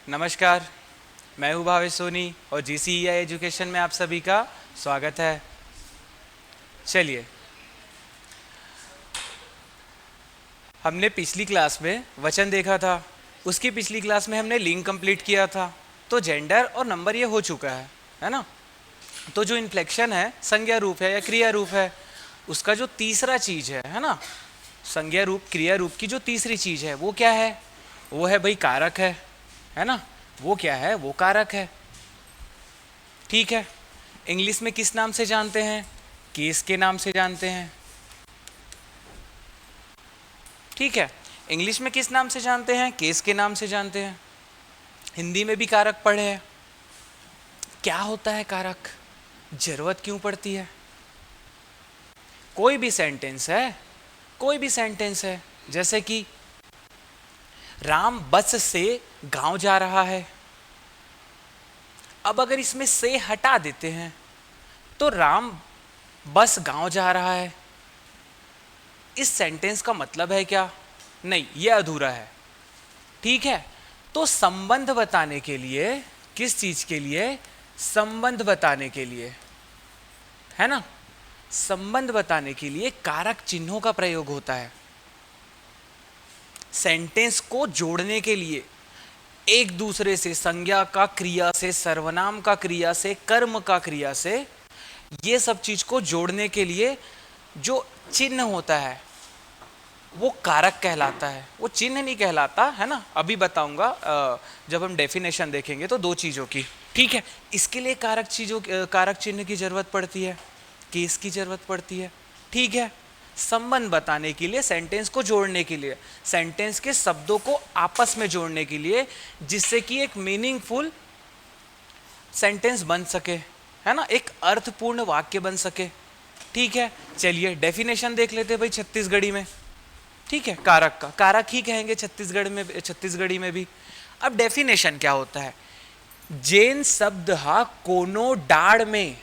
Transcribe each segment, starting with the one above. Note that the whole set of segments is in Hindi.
नमस्कार, मैं हूँ भावेश सोनी और GCEI एजुकेशन में आप सभी का स्वागत है। चलिए, हमने पिछली क्लास में वचन देखा था, उसकी पिछली क्लास में हमने लिंक कंप्लीट किया था। तो जेंडर और नंबर ये हो चुका है ना। तो जो इन्फ्लेक्शन है, संज्ञा रूप है या क्रिया रूप है, उसका जो तीसरा चीज है ना, संज्ञा रूप क्रिया रूप की जो तीसरी चीज है वो क्या है? वो है भाई कारक है ना। वो क्या है? वो कारक है। ठीक है, इंग्लिश में किस नाम से जानते हैं? केस के नाम से जानते हैं। ठीक है, इंग्लिश में किस नाम से जानते हैं? केस के नाम से जानते हैं। हिंदी में भी कारक पढ़े हैं। क्या होता है कारक? जरूरत क्यों पड़ती है? कोई भी सेंटेंस है, जैसे कि राम बस से गांव जा रहा है। अब अगर इसमें से हटा देते हैं तो राम बस गांव जा रहा है, इस सेंटेंस का मतलब है क्या? नहीं, यह अधूरा है। ठीक है, तो संबंध बताने के लिए, किस चीज के लिए? संबंध बताने के लिए, है ना। संबंध बताने के लिए कारक चिन्हों का प्रयोग होता है। सेंटेंस को जोड़ने के लिए, एक दूसरे से, संज्ञा का क्रिया से, सर्वनाम का क्रिया से, कर्म का क्रिया से, ये सब चीज को जोड़ने के लिए जो चिन्ह होता है वो कारक कहलाता है। वो चिन्ह नहीं कहलाता, है ना। अभी बताऊंगा जब हम डेफिनेशन देखेंगे तो दो चीजों की। ठीक है, इसके लिए कारक चिन्ह की जरूरत पड़ती है, केस की जरूरत पड़ती है। ठीक है, संबंध बताने के लिए, सेंटेंस को जोड़ने के लिए, सेंटेंस के शब्दों को आपस में जोड़ने के लिए, जिससे कि एक मीनिंगफुल सेंटेंस बन सके, है ना, एक अर्थपूर्ण वाक्य बन सके। ठीक है, चलिए डेफिनेशन देख लेते भाई छत्तीसगढ़ी में। ठीक है, कारक का कारक ही कहेंगे छत्तीसगढ़ी में भी। अब डेफिनेशन क्या होता है? जेन शब्द हा कोनो डाड़ में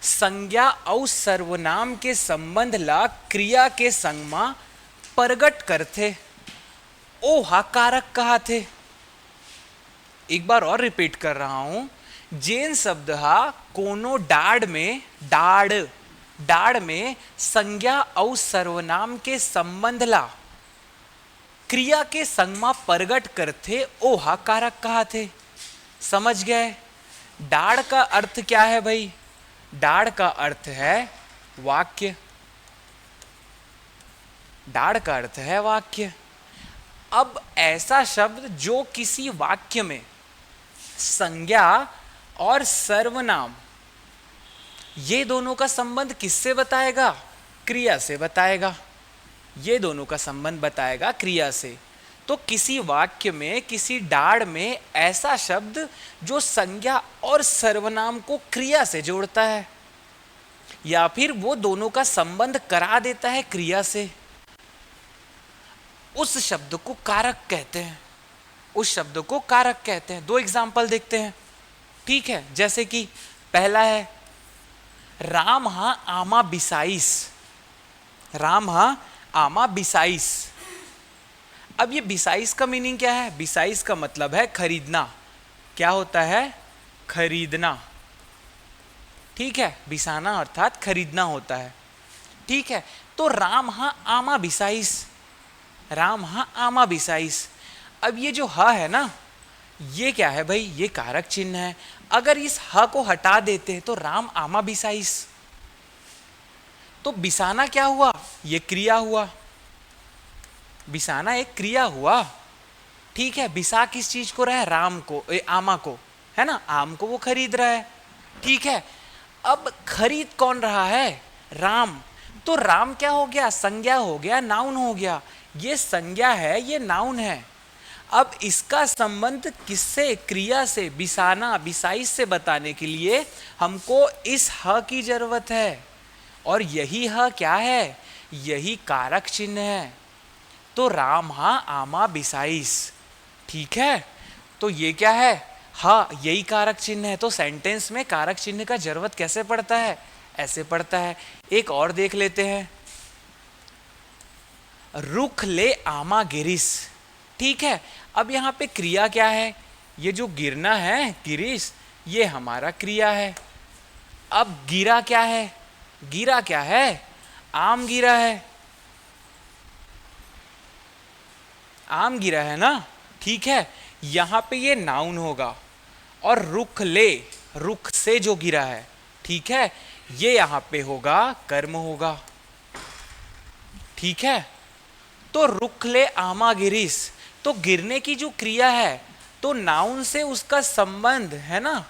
संज्ञा और सर्वनाम के संबंध ला क्रिया के संग मा प्रगट करते, ओ हा कारक कहा थे। एक बार और रिपीट कर रहा हूं। जेन शब्द हा कोनो डाड़ में संज्ञा और सर्वनाम के संबंध ला क्रिया के संग मा प्रगट करते, ओ हा कारक कहा थे। समझ गए? डाड़ का अर्थ क्या है भाई? डाड़ का अर्थ है वाक्य। डाड़ का अर्थ है वाक्य। अब ऐसा शब्द जो किसी वाक्य में संज्ञा और सर्वनाम, ये दोनों का संबंध किससे बताएगा? क्रिया से बताएगा। ये दोनों का संबंध बताएगा क्रिया से। तो किसी वाक्य में, किसी डाड़ में ऐसा शब्द जो संज्ञा और सर्वनाम को क्रिया से जोड़ता है, या फिर वो दोनों का संबंध करा देता है क्रिया से, उस शब्द को कारक कहते हैं। उस शब्द को कारक कहते हैं। दो एग्जाम्पल देखते हैं। ठीक है, जैसे कि पहला है राम हा आमा बिसाइस। राम हा आमा बिसाइस। अब ये बिसाइस का मीनिंग क्या है? बिसाइस का मतलब है खरीदना। क्या होता है? खरीदना। ठीक है, बिसाना अर्थात खरीदना होता है। ठीक है, तो राम हा आमा बिसाइस, राम हा आमा बिसाइस। अब ये जो ह है ना, ये क्या है भाई? ये कारक चिन्ह है। अगर इस ह को हटा देते तो राम आमा बिसाइस, तो बिसाना क्या हुआ? ये क्रिया हुआ। बिसाना एक क्रिया हुआ। ठीक है, बिसा किस चीज को रहा है? राम को, आमा को, है ना। आम को वो खरीद रहा है। ठीक है, अब खरीद कौन रहा है? राम। तो राम क्या हो गया? संज्ञा हो गया, नाउन हो गया। ये संज्ञा है, ये नाउन है। अब इसका संबंध किससे? क्रिया से, बिसाना, बिसाइस से बताने के लिए हमको इस ह की जरूरत है। और यही ह क्या है? यही कारक चिन्ह है। तो राम हा आमा बिसाइस। ठीक है, तो ये क्या है? हाँ, यही कारक चिन्ह है। तो सेंटेंस में कारक चिन्ह का जरूरत कैसे पड़ता है? ऐसे पड़ता है। एक और देख लेते हैं। रुख ले आमा गिरिस। ठीक है। अब यहाँ पे क्रिया क्या है, ये जो गिरना है गिरीश, ये हमारा क्रिया है। अब गिरा क्या है, गिरा क्या है, आम गिरा है, आम गिरा है ना, ठीक है। यहां पे ये नाउन होगा, और रुख ले, रुख से जो गिरा है, ठीक है, ये यहां पे होगा कर्म होगा, ठीक है। तो रुख ले आमा गिरीश, तो गिरने की जो क्रिया है, तो नाउन से उसका संबंध है ना,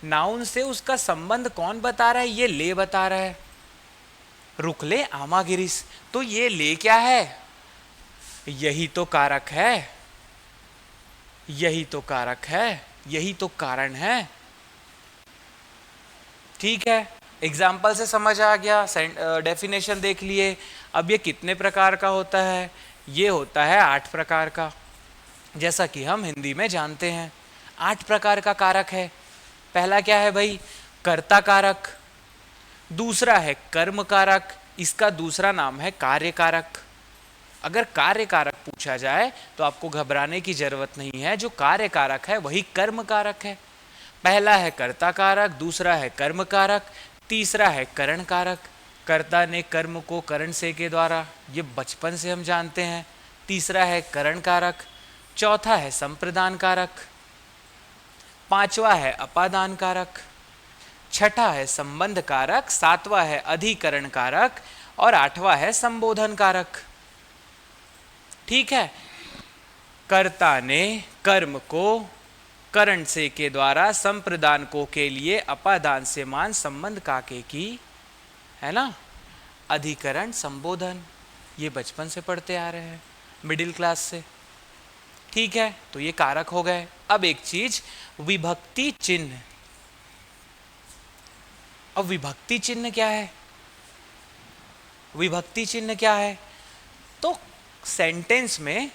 नाउन से उसका संबंध कौन बता रहा है, ये ले बता रहा है, रुख ले आमा गिरीश। तो ये ले क्या है, यही तो कारक है, यही तो कारक है, यही तो कारण है, ठीक है। एग्जाम्पल से समझ आ गया, डेफिनेशन देख लिए। अब ये कितने प्रकार का होता है, ये होता है 8 प्रकार का, जैसा कि हम हिंदी में जानते हैं। 8 प्रकार का कारक है। पहला क्या है भाई, कर्ता कारक, दूसरा है कर्म कारक, इसका दूसरा नाम है कार्य कारक। अगर कार्य कारक पूछा जाए तो आपको घबराने की जरूरत नहीं है, जो कार्य कारक है वही कर्म कारक है। पहला है कर्ता कारक, दूसरा है कर्म कारक, तीसरा है करण कारक, कर्ता ने कर्म को करण से के द्वारा, ये बचपन से हम जानते हैं। तीसरा है करण कारक, चौथा है संप्रदान कारक, पांचवा है अपादान कारक, छठा है संबंध कारक, सातवां है अधिकरण कारक, और आठवां है संबोधन कारक, ठीक है। कर्ता ने कर्म को करण से के द्वारा, संप्रदान को के लिए, अपादान से मान, संबंध काके की, है ना, अधिकरण संबोधन, ये बचपन से पढ़ते आ रहे हैं, मिडिल क्लास से, ठीक है। तो ये कारक हो गए। अब एक चीज, विभक्ति चिन्ह। अब विभक्ति चिन्ह क्या है, विभक्ति चिन्ह क्या है, तो सेंटेंस में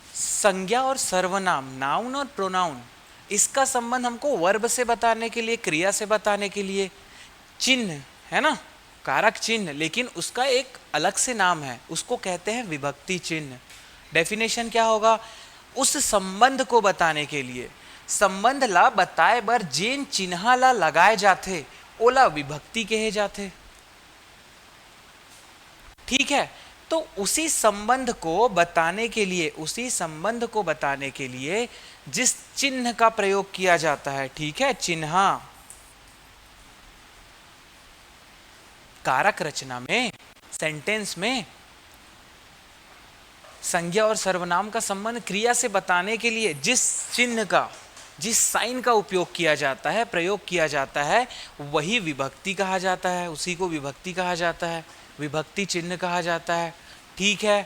संज्ञा और सर्वनाम, नाउन और प्रोनाउन, इसका संबंध हमको वर्ब से बताने के लिए, क्रिया से बताने के लिए चिन्ह है ना, कारक चिन्ह, लेकिन उसका एक अलग से नाम है, उसको कहते हैं विभक्ति चिन्ह। डेफिनेशन क्या होगा, उस संबंध को बताने के लिए, संबंध ला बताए बर जेन चिन्हा ला लगाए जाते ओला विभक्ति कहे जाते, ठीक है। तो उसी संबंध को बताने के लिए, उसी संबंध को बताने के लिए जिस चिन्ह का प्रयोग किया जाता है, ठीक है, चिन्हा, कारक रचना में, सेंटेंस में संज्ञा और सर्वनाम का संबंध क्रिया से बताने के लिए जिस चिन्ह का, जिस साइन का उपयोग किया जाता है, प्रयोग किया जाता है, वही विभक्ति कहा जाता है, उसी को विभक्ति कहा जाता है, विभक्ति चिन्ह कहा जाता है, ठीक है।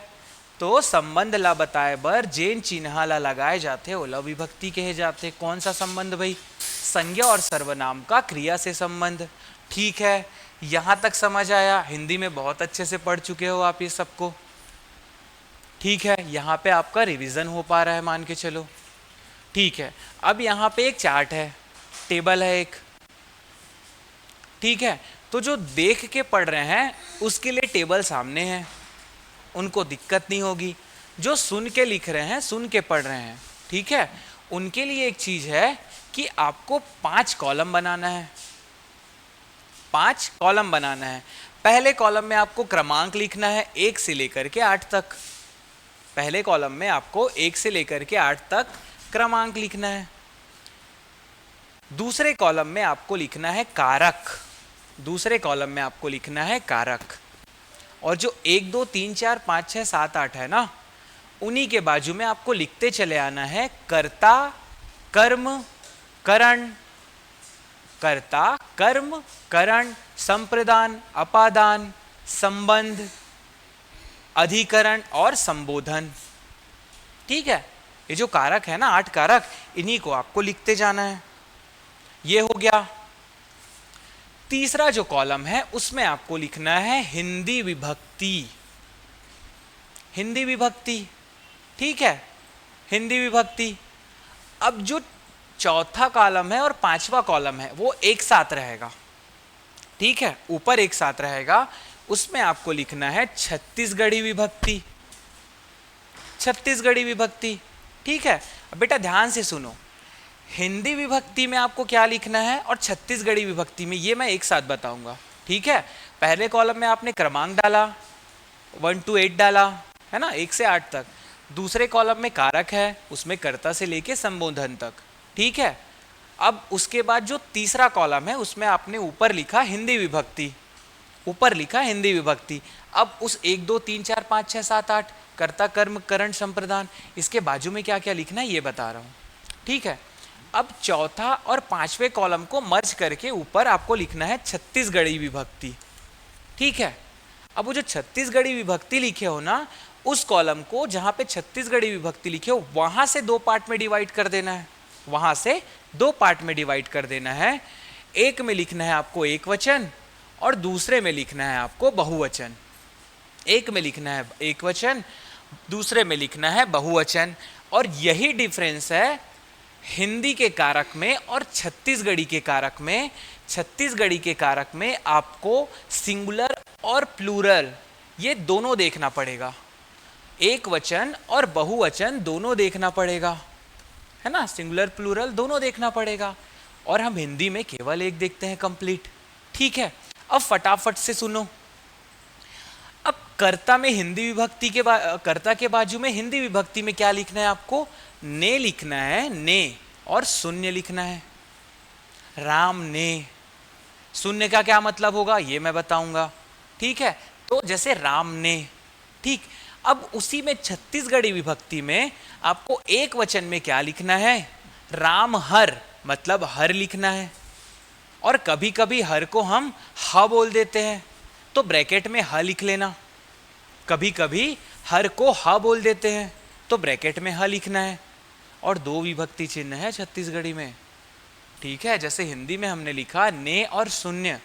तो संबंध ला बताए बर जेन चिन्हा ला लगाए जाते ओला विभक्ति कहे जाते। कौन सा संबंध भाई, संज्ञा और सर्वनाम का क्रिया से संबंध, ठीक है। यहां तक समझ आया, हिंदी में बहुत अच्छे से पढ़ चुके हो आप ये सबको, ठीक है। यहाँ पे आपका रिवीजन हो पा रहा है, मान के चलो, ठीक है। अब यहाँ पे एक चार्ट है, टेबल है एक, ठीक है। तो जो देख के पढ़ रहे हैं उसके लिए टेबल सामने है, उनको दिक्कत नहीं होगी। जो सुन के लिख रहे हैं, सुन के पढ़ रहे हैं, ठीक है, उनके लिए एक चीज है कि आपको 5 कॉलम बनाना है, 5 कॉलम बनाना है। पहले कॉलम में आपको क्रमांक लिखना है 1 से लेकर के 8 तक, पहले कॉलम में आपको 1 से लेकर के 8 तक क्रमांक लिखना है। दूसरे कॉलम में आपको लिखना है कारक, दूसरे कॉलम में आपको लिखना है कारक, और जो 1 2 3 4 5 6 7 8 है ना, उन्हीं के बाजू में आपको लिखते चले आना है कर्ता कर्म करण, कर्ता कर्म करण, संप्रदान अपादान, संबंध अधिकरण और संबोधन, ठीक है। ये जो कारक है ना, 8 कारक, इन्हीं को आपको लिखते जाना है। ये हो गया। तीसरा जो कॉलम है उसमें आपको लिखना है हिंदी विभक्ति, हिंदी विभक्ति, ठीक है, हिंदी विभक्ति। अब जो चौथा कॉलम है और 5वां कॉलम है वो एक साथ रहेगा, ठीक है, ऊपर एक साथ रहेगा, उसमें आपको लिखना है छत्तीसगढ़ी विभक्ति, छत्तीसगढ़ी विभक्ति। ठीक है, अब बेटा ध्यान से सुनो, हिंदी विभक्ति में आपको क्या लिखना है और छत्तीसगढ़ी विभक्ति में, ये मैं एक साथ बताऊंगा। ठीक है, पहले कॉलम में आपने क्रमांक डाला, 1 to 8 डाला है ना, 1 से 8 तक। दूसरे कॉलम में कारक है, उसमें कर्ता से लेके संबोधन तक। ठीक है, अब उसके बाद जो तीसरा कॉलम है उसमें आपने ऊपर लिखा हिंदी विभक्ति, ऊपर लिखा हिंदी विभक्ति। अब उस 1 2 3 4 5 6 7 8 कर्ता कर्म करण संप्रदान, इसके बाजू में क्या क्या लिखना है ये बता रहा हूँ। ठीक है, अब चौथा और पांचवें कॉलम को मर्ज करके ऊपर आपको लिखना है छत्तीसगढ़ी विभक्ति। ठीक है, अब वो जो छत्तीसगढ़ी विभक्ति लिखे हो ना, उस कॉलम को जहां पे छत्तीसगढ़ी विभक्ति लिखे हो वहां से 2 पार्ट में डिवाइड कर देना है, वहां से 2 पार्ट में डिवाइड कर देना है। एक में लिखना है आपको एक वचन और दूसरे में लिखना है आपको बहुवचन। एक में लिखना है एक वचन, दूसरे में लिखना है बहुवचन। और यही डिफरेंस है हिंदी के कारक में और छत्तीसगढ़ी के कारक में। छत्तीसगढ़ी के कारक में आपको सिंगुलर और प्लूरल ये दोनों देखना पड़ेगा, एक वचन और बहुवचन दोनों देखना पड़ेगा, है ना, सिंगुलर प्लूरल दोनों देखना पड़ेगा। और हम हिंदी में केवल एक देखते हैं कंप्लीट। ठीक है, अब फटाफट से सुनो, अब कर्ता में हिंदी विभक्ति के कर्ता के बाजू में हिंदी विभक्ति में क्या लिखना है आपको, ने लिखना है, ने, और शून्य लिखना है, राम ने। शून्य का क्या मतलब होगा ये मैं बताऊंगा। ठीक है, तो जैसे राम ने। ठीक, अब उसी में छत्तीसगढ़ी विभक्ति में आपको एक वचन में क्या लिखना है, राम हर, मतलब हर लिखना है। और कभी कभी हर को हम ह बोल देते हैं, तो ब्रैकेट में ह लिख लेना। कभी कभी हर को ह बोल देते हैं तो ब्रैकेट में ह लिखना है। और 2 विभक्ति चिन्ह है छत्तीसगढ़ी में। ठीक है, जैसे हिंदी में हमने लिखा ने और शून्य,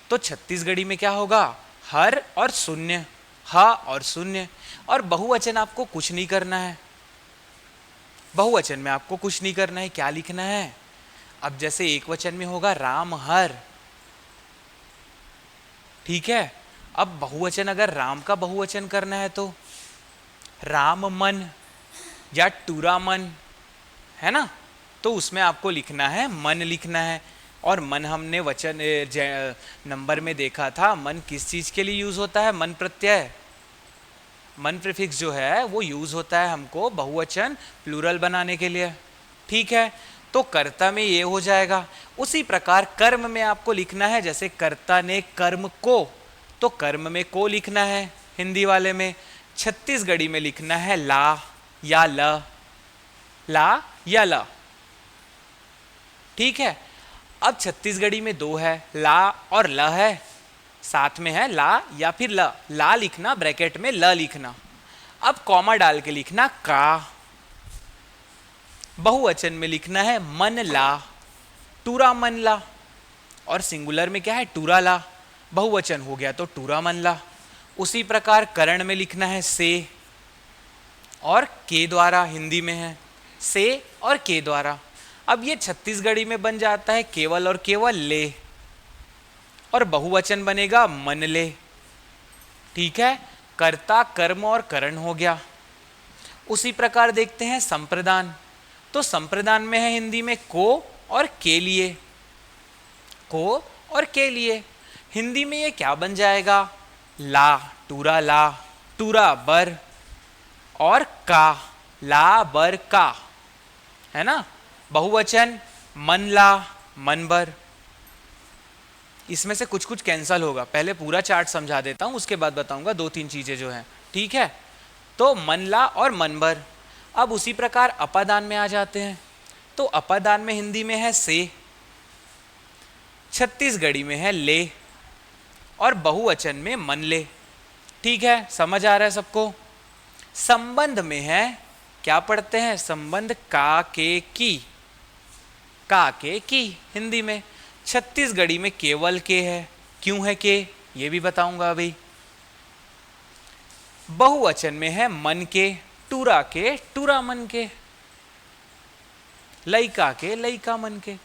तो छत्तीसगढ़ी में क्या होगा, हर और शून्य, ह और शून्य। और बहुवचन आपको कुछ नहीं करना है, बहुवचन में आपको कुछ नहीं करना है। क्या लिखना है, अब जैसे एक वचन में होगा राम हर। ठीक है, अब बहुवचन अगर राम का बहुवचन करना है तो राम मन या टूरा मन, है ना, तो उसमें आपको लिखना है मन लिखना है। और मन हमने वचन नंबर में देखा था, मन किस चीज के लिए यूज होता है, मन प्रत्यय, मन प्रीफिक्स जो है वो यूज होता है हमको बहुवचन प्लूरल बनाने के लिए। ठीक है, तो कर्ता में ये हो जाएगा। उसी प्रकार कर्म में आपको लिखना है, जैसे कर्ता ने कर्म को, तो कर्म में को लिखना है हिंदी वाले में। छत्तीसगढ़ी में लिखना है ला या ल, ला या ल। ठीक है, अब छत्तीसगढ़ी में 2 है, ला और ल है, साथ में है ला या फिर ल। ला लिखना, ब्रैकेट में ल लिखना। अब कॉमा डाल के लिखना का। बहुवचन में लिखना है मन ला, टूरा मन ला। और सिंगुलर में क्या है, टूरा ला। बहुवचन हो गया तो टूरा मन ला। उसी प्रकार करण में लिखना है से और के द्वारा, हिंदी में है से और के द्वारा। अब ये छत्तीसगढ़ी में बन जाता है केवल और केवल ले, और बहुवचन बनेगा मन ले। ठीक है, कर्ता कर्म और करण हो गया। उसी प्रकार देखते हैं संप्रदान, तो संप्रदान में है हिंदी में को और के लिए, को और के लिए। हिंदी में ये क्या बन जाएगा, ला, टूरा ला, टूरा बर, और का, ला बर का, है ना। बहुवचन मन ला, मन बर। इसमें से कुछ कुछ कैंसल होगा, पहले पूरा चार्ट समझा देता हूं, उसके बाद बताऊंगा 2-3 चीजें जो हैं। ठीक है, तो मन ला और मन बर। अब उसी प्रकार अपादान में आ जाते हैं, तो अपादान में हिंदी में है से, छत्तीसगढ़ी में है ले, और बहुवचन में मन ले। ठीक है, समझ आ रहा है सबको। संबंध में है, क्या पढ़ते हैं, संबंध का के की, का के की हिंदी में। छत्तीसगढ़ी में केवल के है, क्यों है के ये भी बताऊंगा अभी। बहुवचन में है मन के, टूरा के, टूरा मन के, लइका के, लइका मन के।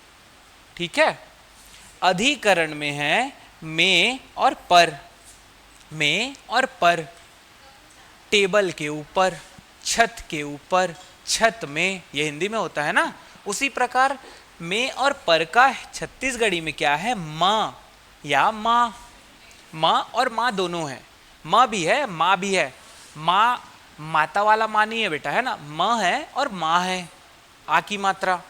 ठीक है, अधिकरण में है में और पर, में और पर, टेबल के ऊपर, छत के ऊपर, छत में, ये हिंदी में होता है ना। उसी प्रकार में और पर का छत्तीसगढ़ी में क्या है, माँ या माँ। माँ और माँ दोनों है, माँ भी है माँ भी है। माँ माता वाला माँ नहीं है बेटा, है ना, माँ है और माँ है, आ की मात्रा।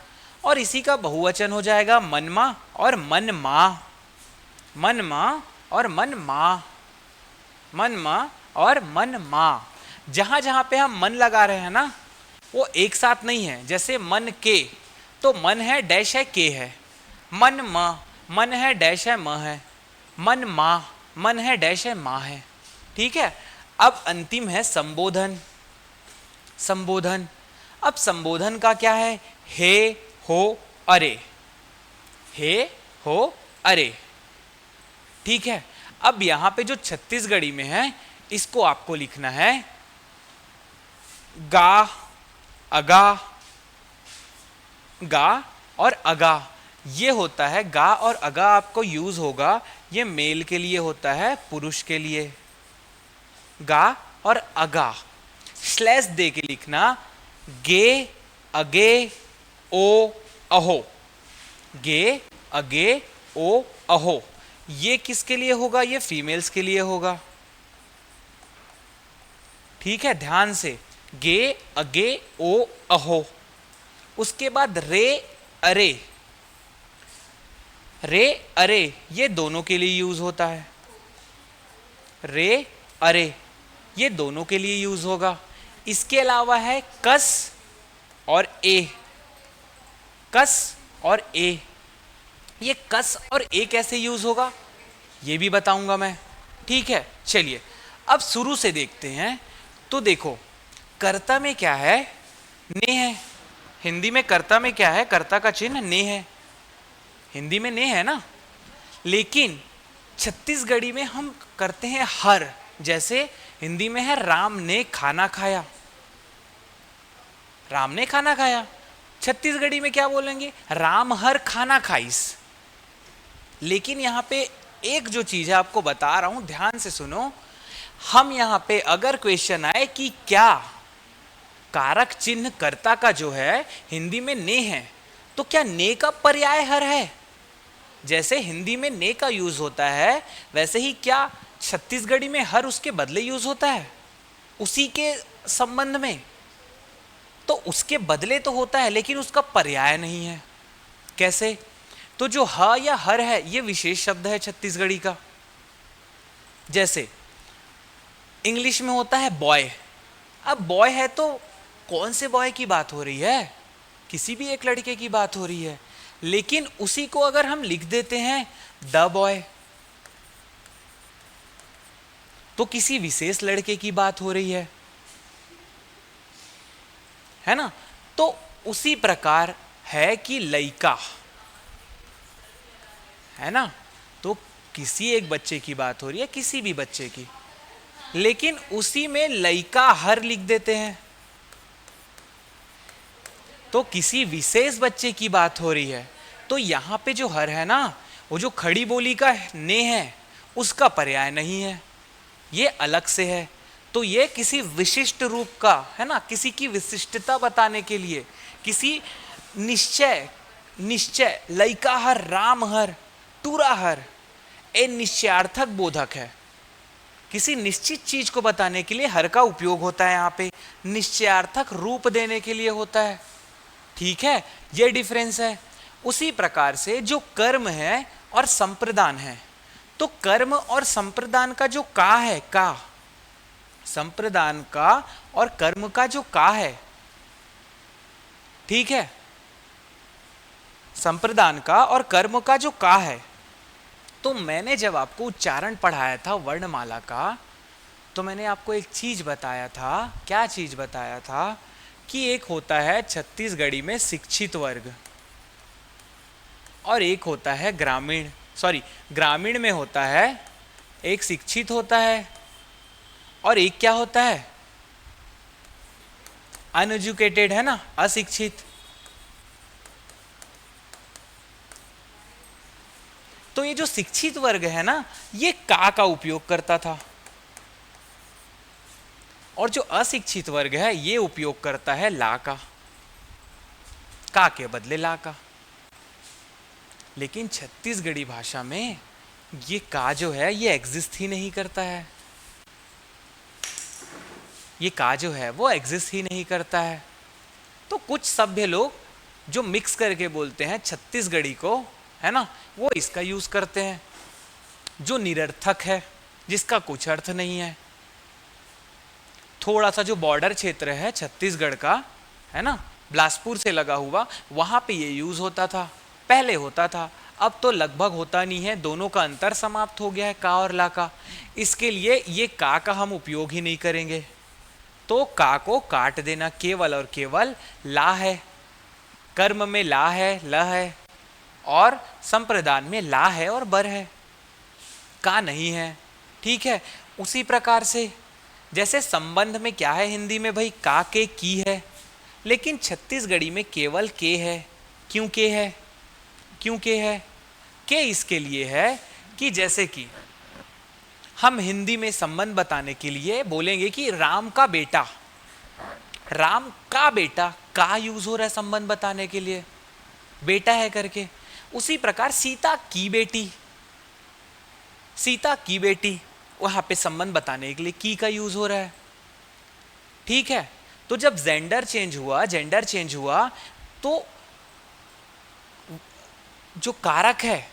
और इसी का बहुवचन हो जाएगा मन माँ और मन माँ, मन माँ और मन माँ, मन माँ और मन माँ। जहाँ जहाँ पे हम मन लगा रहे हैं ना, वो एक साथ नहीं है। जैसे मन के, तो मन है डैश है के है, मन माँ, मन है डैश है म है, मन माँ, मन है डैश है माँ है। ठीक है। अब अंतिम है संबोधन। संबोधन, अब संबोधन का क्या है, हे हो अरे, हे हो अरे। ठीक है। अब यहां पे जो छत्तीसगढ़ी में है, इसको आपको लिखना है गा, अगा, गा और अगा। ये होता है गा और अगा, आपको यूज होगा, ये मेल के लिए होता है, पुरुष के लिए। गा और अगा स्लैश दे के लिखना, गे अगे ओ अहो, गे अगे ओ अहो। ये किसके लिए होगा, ये फीमेल्स के लिए होगा। ठीक है, ध्यान से, गे अगे ओ अहो। उसके बाद रे अरे, रे अरे ये दोनों के लिए यूज होता है, रे अरे ये दोनों के लिए यूज होगा। इसके अलावा है कस और ए, कस और ए। ये कस और ए कैसे यूज होगा, ये भी बताऊंगा मैं। ठीक है, चलिए अब शुरू से देखते हैं। तो देखो, कर्ता में क्या है, ने है। हिंदी में कर्ता में क्या है, कर्ता का चिन्ह ने है, हिंदी में ने है ना। लेकिन छत्तीसगढ़ी में हम करते हैं हर। जैसे हिंदी में है राम ने खाना खाया, राम ने खाना खाया। छत्तीसगढ़ी में क्या बोलेंगे, राम हर खाना खाइस। लेकिन यहाँ पे एक जो चीज है आपको बता रहा हूं, ध्यान से सुनो। हम यहाँ पे अगर क्वेश्चन आए कि क्या कारक चिन्ह कर्ता का जो है हिंदी में ने है, तो क्या ने का पर्याय हर है। जैसे हिंदी में ने का यूज होता है, वैसे ही क्या छत्तीसगढ़ी में हर उसके बदले यूज होता है, उसी के संबंध में। तो उसके बदले तो होता है, लेकिन उसका पर्याय नहीं है। कैसे, तो जो ह या हर है, ये विशेष शब्द है छत्तीसगढ़ी का। जैसे इंग्लिश में होता है बॉय। अब बॉय है तो कौन से बॉय की बात हो रही है, किसी भी एक लड़के की बात हो रही है। लेकिन उसी को अगर हम लिख देते हैं द बॉय, तो किसी विशेष लड़के की बात हो रही है ना। तो उसी प्रकार है कि लइका, है ना, तो किसी एक बच्चे की बात हो रही है, किसी भी बच्चे की, लेकिन उसी में लइका हर लिख देते हैं, तो किसी विशेष बच्चे की बात हो रही है। तो यहां पे जो हर है ना, वो जो खड़ी बोली का ने है, उसका पर्याय नहीं है, ये अलग से है। तो ये किसी विशिष्ट रूप का है ना, किसी की विशिष्टता बताने के लिए, किसी निश्चय, निश्चय लइका हर, राम हर, टूरा हर, ए निश्चयार्थक बोधक है। किसी निश्चित चीज को बताने के लिए हर का उपयोग होता है, यहाँ पे निश्चयार्थक रूप देने के लिए होता है। ठीक है, ये डिफरेंस है। उसी प्रकार से जो कर्म है और संप्रदान है, तो कर्म और संप्रदान का जो का है, का, संप्रदान का और कर्म का जो का है, ठीक है, संप्रदान का और कर्म का जो का है। तो मैंने जब आपको उच्चारण पढ़ाया था वर्णमाला का, तो मैंने आपको एक चीज बताया था। क्या चीज बताया था, कि एक होता है छत्तीसगढ़ी में शिक्षित वर्ग, और एक होता है ग्रामीण, सॉरी ग्रामीण में होता है, एक शिक्षित होता है और एक क्या होता है, अनएजुकेटेड, है ना, अशिक्षित। तो ये जो शिक्षित वर्ग है ना, ये का उपयोग करता था। और जो अशिक्षित वर्ग है ये उपयोग करता है ला का के बदले ला का। लेकिन छत्तीसगढ़ी भाषा में ये का जो है ये एग्जिस्ट ही नहीं करता है, ये का जो है वो एग्जिस्ट ही नहीं करता है। तो कुछ सभ्य लोग जो मिक्स करके बोलते हैं छत्तीसगढ़ी को, है ना, वो इसका यूज करते हैं जो निरर्थक है, जिसका कुछ अर्थ नहीं है। थोड़ा सा जो बॉर्डर क्षेत्र है छत्तीसगढ़ का, है ना, बिलासपुर से लगा हुआ, वहां पे ये यूज होता था, पहले होता था, अब तो लगभग होता नहीं है। दोनों का अंतर समाप्त हो गया है का और ला का। इसके लिए ये का हम उपयोग ही नहीं करेंगे। तो का को काट देना, केवल और केवल ला है। कर्म में ला है, ल है, और संप्रदान में ला है और बर है, का नहीं है। ठीक है। उसी प्रकार से जैसे संबंध में क्या है हिंदी में भाई, का के की है, लेकिन छत्तीसगढ़ी में केवल के है। क्यों के है? क्यों के है? के इसके लिए है कि जैसे कि हम हिंदी में संबंध बताने के लिए बोलेंगे कि राम का बेटा, राम का बेटा, का यूज हो रहा है संबंध बताने के लिए, बेटा है करके। उसी प्रकार सीता की बेटी, सीता की बेटी, वहां पे संबंध बताने के लिए की का यूज हो रहा है। ठीक है। तो जब जेंडर चेंज हुआ तो जो कारक है,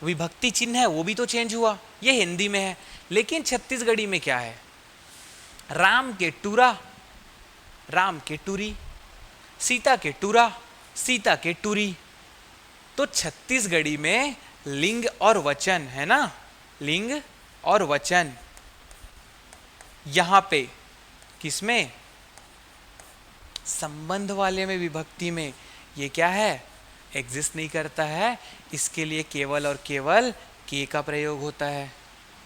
विभक्ति चिन्ह है, वो भी तो चेंज हुआ। ये हिंदी में है, लेकिन छत्तीसगढ़ी में क्या है? राम के टूरा, राम के टूरी, सीता के टूरा, सीता के टूरी। तो छत्तीसगढ़ी में लिंग और वचन है ना, लिंग और वचन यहां पे किसमें? संबंध वाले में, विभक्ति में ये क्या है? एग्जिस्ट नहीं करता है। इसके लिए केवल और केवल के का प्रयोग होता है।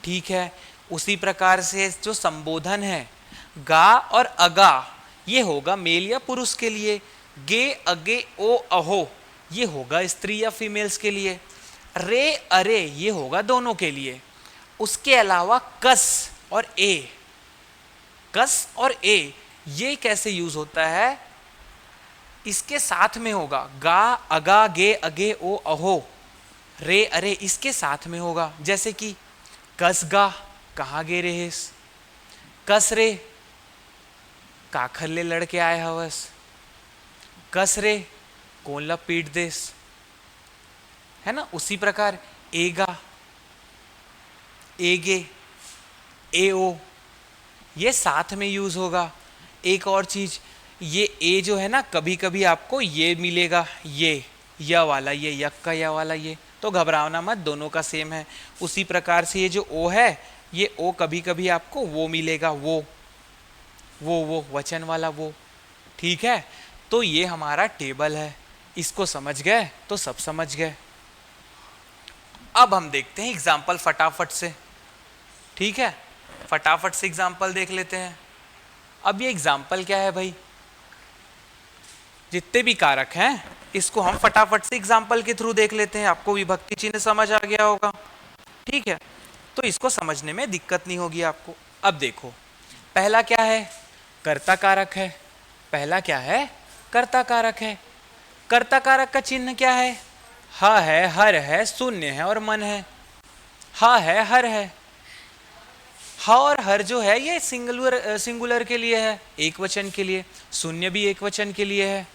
ठीक है। उसी प्रकार से जो संबोधन है, गा और अगा, ये होगा मेल या पुरुष के लिए। गे, अगे, ओ, अहो, ये होगा स्त्री या फीमेल्स के लिए। रे, अरे, ये होगा दोनों के लिए। उसके अलावा कस और ए, कस और ए, ये कैसे यूज होता है? इसके साथ में होगा। गा, अगा, गे, अगे, ओ, अहो, रे, अरे, इसके साथ में होगा। जैसे कि कस गा, कहाँ गे रेस, कस रे, काखरले लड़के आए हवस, कस रे, कौन ला पीट देस, है ना। उसी प्रकार एगा, एगे, एओ, ये साथ में यूज होगा। एक और चीज, ये ए जो है ना, कभी कभी आपको ये मिलेगा, ये या वाला, ये यक का या वाला, ये तो घबराना मत, दोनों का सेम है। उसी प्रकार से ये जो ओ है, ये ओ कभी कभी आपको वो मिलेगा, वो वचन वाला वो। ठीक है। तो ये हमारा टेबल है। इसको समझ गए तो सब समझ गए। अब हम देखते हैं एग्जाम्पल फटाफट से। ठीक है, फटाफट से एग्जाम्पल देख लेते हैं। अब ये एग्जाम्पल क्या है भाई? जितने भी कारक हैं इसको हम फटाफट से एग्जाम्पल के थ्रू देख लेते हैं। आपको विभक्ति चिन्ह समझ आ गया होगा। ठीक है, तो इसको समझने में दिक्कत नहीं होगी आपको। अब देखो, पहला क्या है? कर्ता कारक है। पहला क्या है? कर्ता कारक है। कर्ता कारक का चिन्ह क्या है? ह है, हर है, शून्य है और मन है। ह है, हर है। ह और हर जो है ये सिंगुलर के लिए है, एक वचन के लिए। शून्य भी एक वचन के लिए है,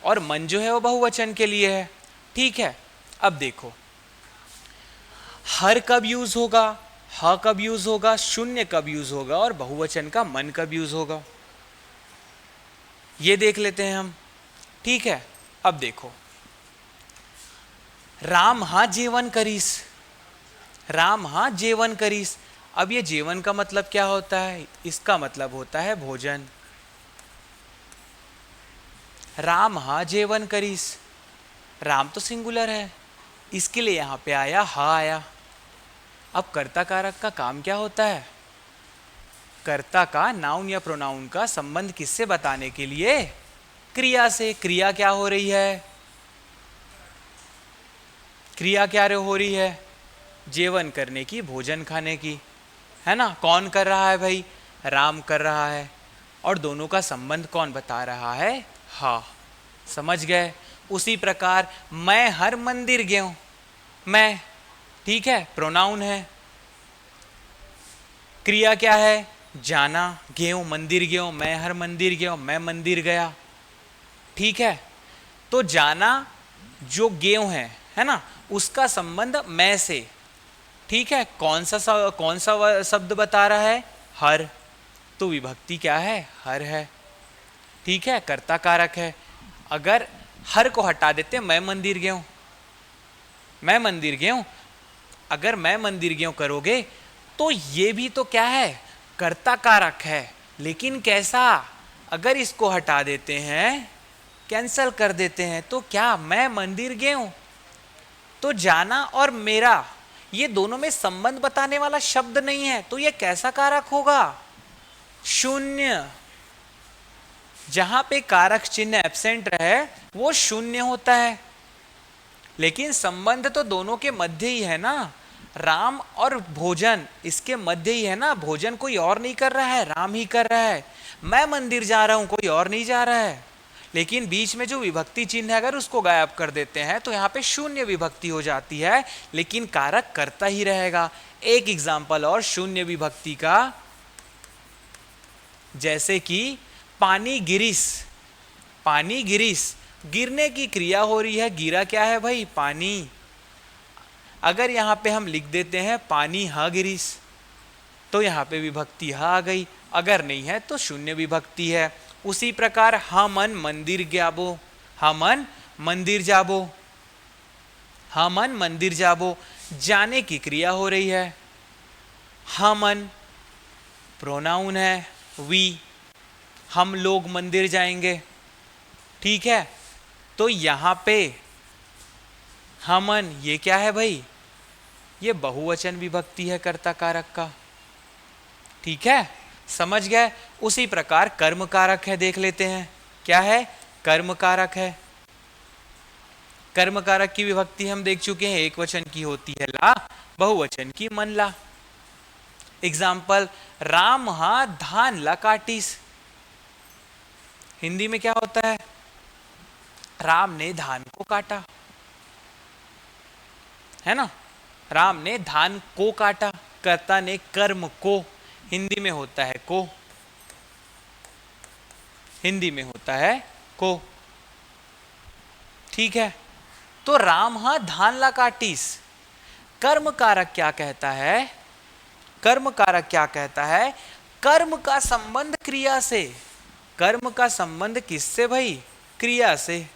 और मन जो है वो बहुवचन के लिए है। ठीक है। अब देखो, हर कब यूज होगा, ह कब यूज होगा, शून्य कब यूज होगा, और बहुवचन का मन कब यूज होगा, ये देख लेते हैं हम। ठीक है। अब देखो, राम हा जेवन करीस, राम हा जेवन करीस। अब ये जेवन का मतलब क्या होता है? इसका मतलब होता है भोजन। राम हा जेवन करीस, राम तो सिंगुलर है, इसके लिए यहां पे आया हा आया। अब कर्ता कारक का काम क्या होता है? कर्ता का, नाउन या प्रोनाउन का संबंध किससे बताने के लिए? क्रिया से। क्रिया क्या हो रही है? क्रिया क्या हो रही है? जेवन करने की, भोजन खाने की, है ना। कौन कर रहा है भाई? राम कर रहा है और दोनों का संबंध कौन बता रहा है? हा। समझ गए? उसी प्रकार मैं हर मंदिर गया हूं, मैं, ठीक है, प्रोनाउन है। क्रिया क्या है? जाना, गया मंदिर गया, मैं हर मंदिर गया, मैं मंदिर गया, ठीक है। तो जाना जो गेव है ना, उसका संबंध मैं से, ठीक है। कौन सा शब्द बता रहा है? हर। तो विभक्ति क्या है? हर है, ठीक है, कर्ता कारक है। अगर हर को हटा देते मैं मंदिर गया हूं, मैं मंदिर गया हूं, अगर मैं मंदिर गया हूं करोगे तो ये भी तो क्या है? कर्ता कारक है। लेकिन कैसा? अगर इसको हटा देते हैं, कैंसल कर देते हैं, तो क्या मैं मंदिर गया हूं, तो जाना और मेरा ये दोनों में संबंध बताने वाला शब्द नहीं है, तो ये कैसा कारक होगा? शून्य। जहां पे कारक चिन्ह एब्सेंट रहे वो शून्य होता है। लेकिन संबंध तो दोनों के मध्य ही है ना, राम और भोजन इसके मध्य ही है ना। भोजन कोई और नहीं कर रहा है, राम ही कर रहा है। मैं मंदिर जा रहा हूं, कोई और नहीं जा रहा है। लेकिन बीच में जो विभक्ति चिन्ह है अगर उसको गायब कर देते हैं तो यहाँ पे शून्य विभक्ति हो जाती है, लेकिन कारक करता ही रहेगा। एक एग्जाम्पल और शून्य विभक्ति का, जैसे कि पानी गिरिस, पानी गिरिस, गिरने की क्रिया हो रही है, गिरा क्या है भाई? पानी। अगर यहाँ पे हम लिख देते हैं पानी हा गिरिस, तो यहाँ पे विभक्ति हा आ गई, अगर नहीं है तो शून्य विभक्ति है। उसी प्रकार हमन मंदिर जाबो, हमन मंदिर जाबो, हमन मंदिर जाबो, जाने की क्रिया हो रही है, हमन प्रोनाउन है, वी, हम लोग मंदिर जाएंगे, ठीक है। तो यहां पे हमन ये क्या है भाई? ये बहुवचन विभक्ति है कर्ता कारक का, ठीक है, समझ गए। उसी प्रकार कर्म कारक है, देख लेते हैं क्या है? कर्म कारक है। कर्म कारक की विभक्ति हम देख चुके हैं, एक वचन की होती है ला, बहुवचन की मन ला। एग्जाम्पल, राम हा धान ला काटिस, हिंदी में क्या होता है? राम ने धान को काटा, है ना, राम ने धान को काटा, कर्ता ने कर्म को, हिंदी में होता है को, हिंदी में होता है को, ठीक है। तो राम हा धान ला काटिस, कर्म कारक क्या कहता है? कर्म कारक क्या कहता है? कर्म का संबंध क्रिया से। कर्म का संबंध किससे भाई? क्रिया से।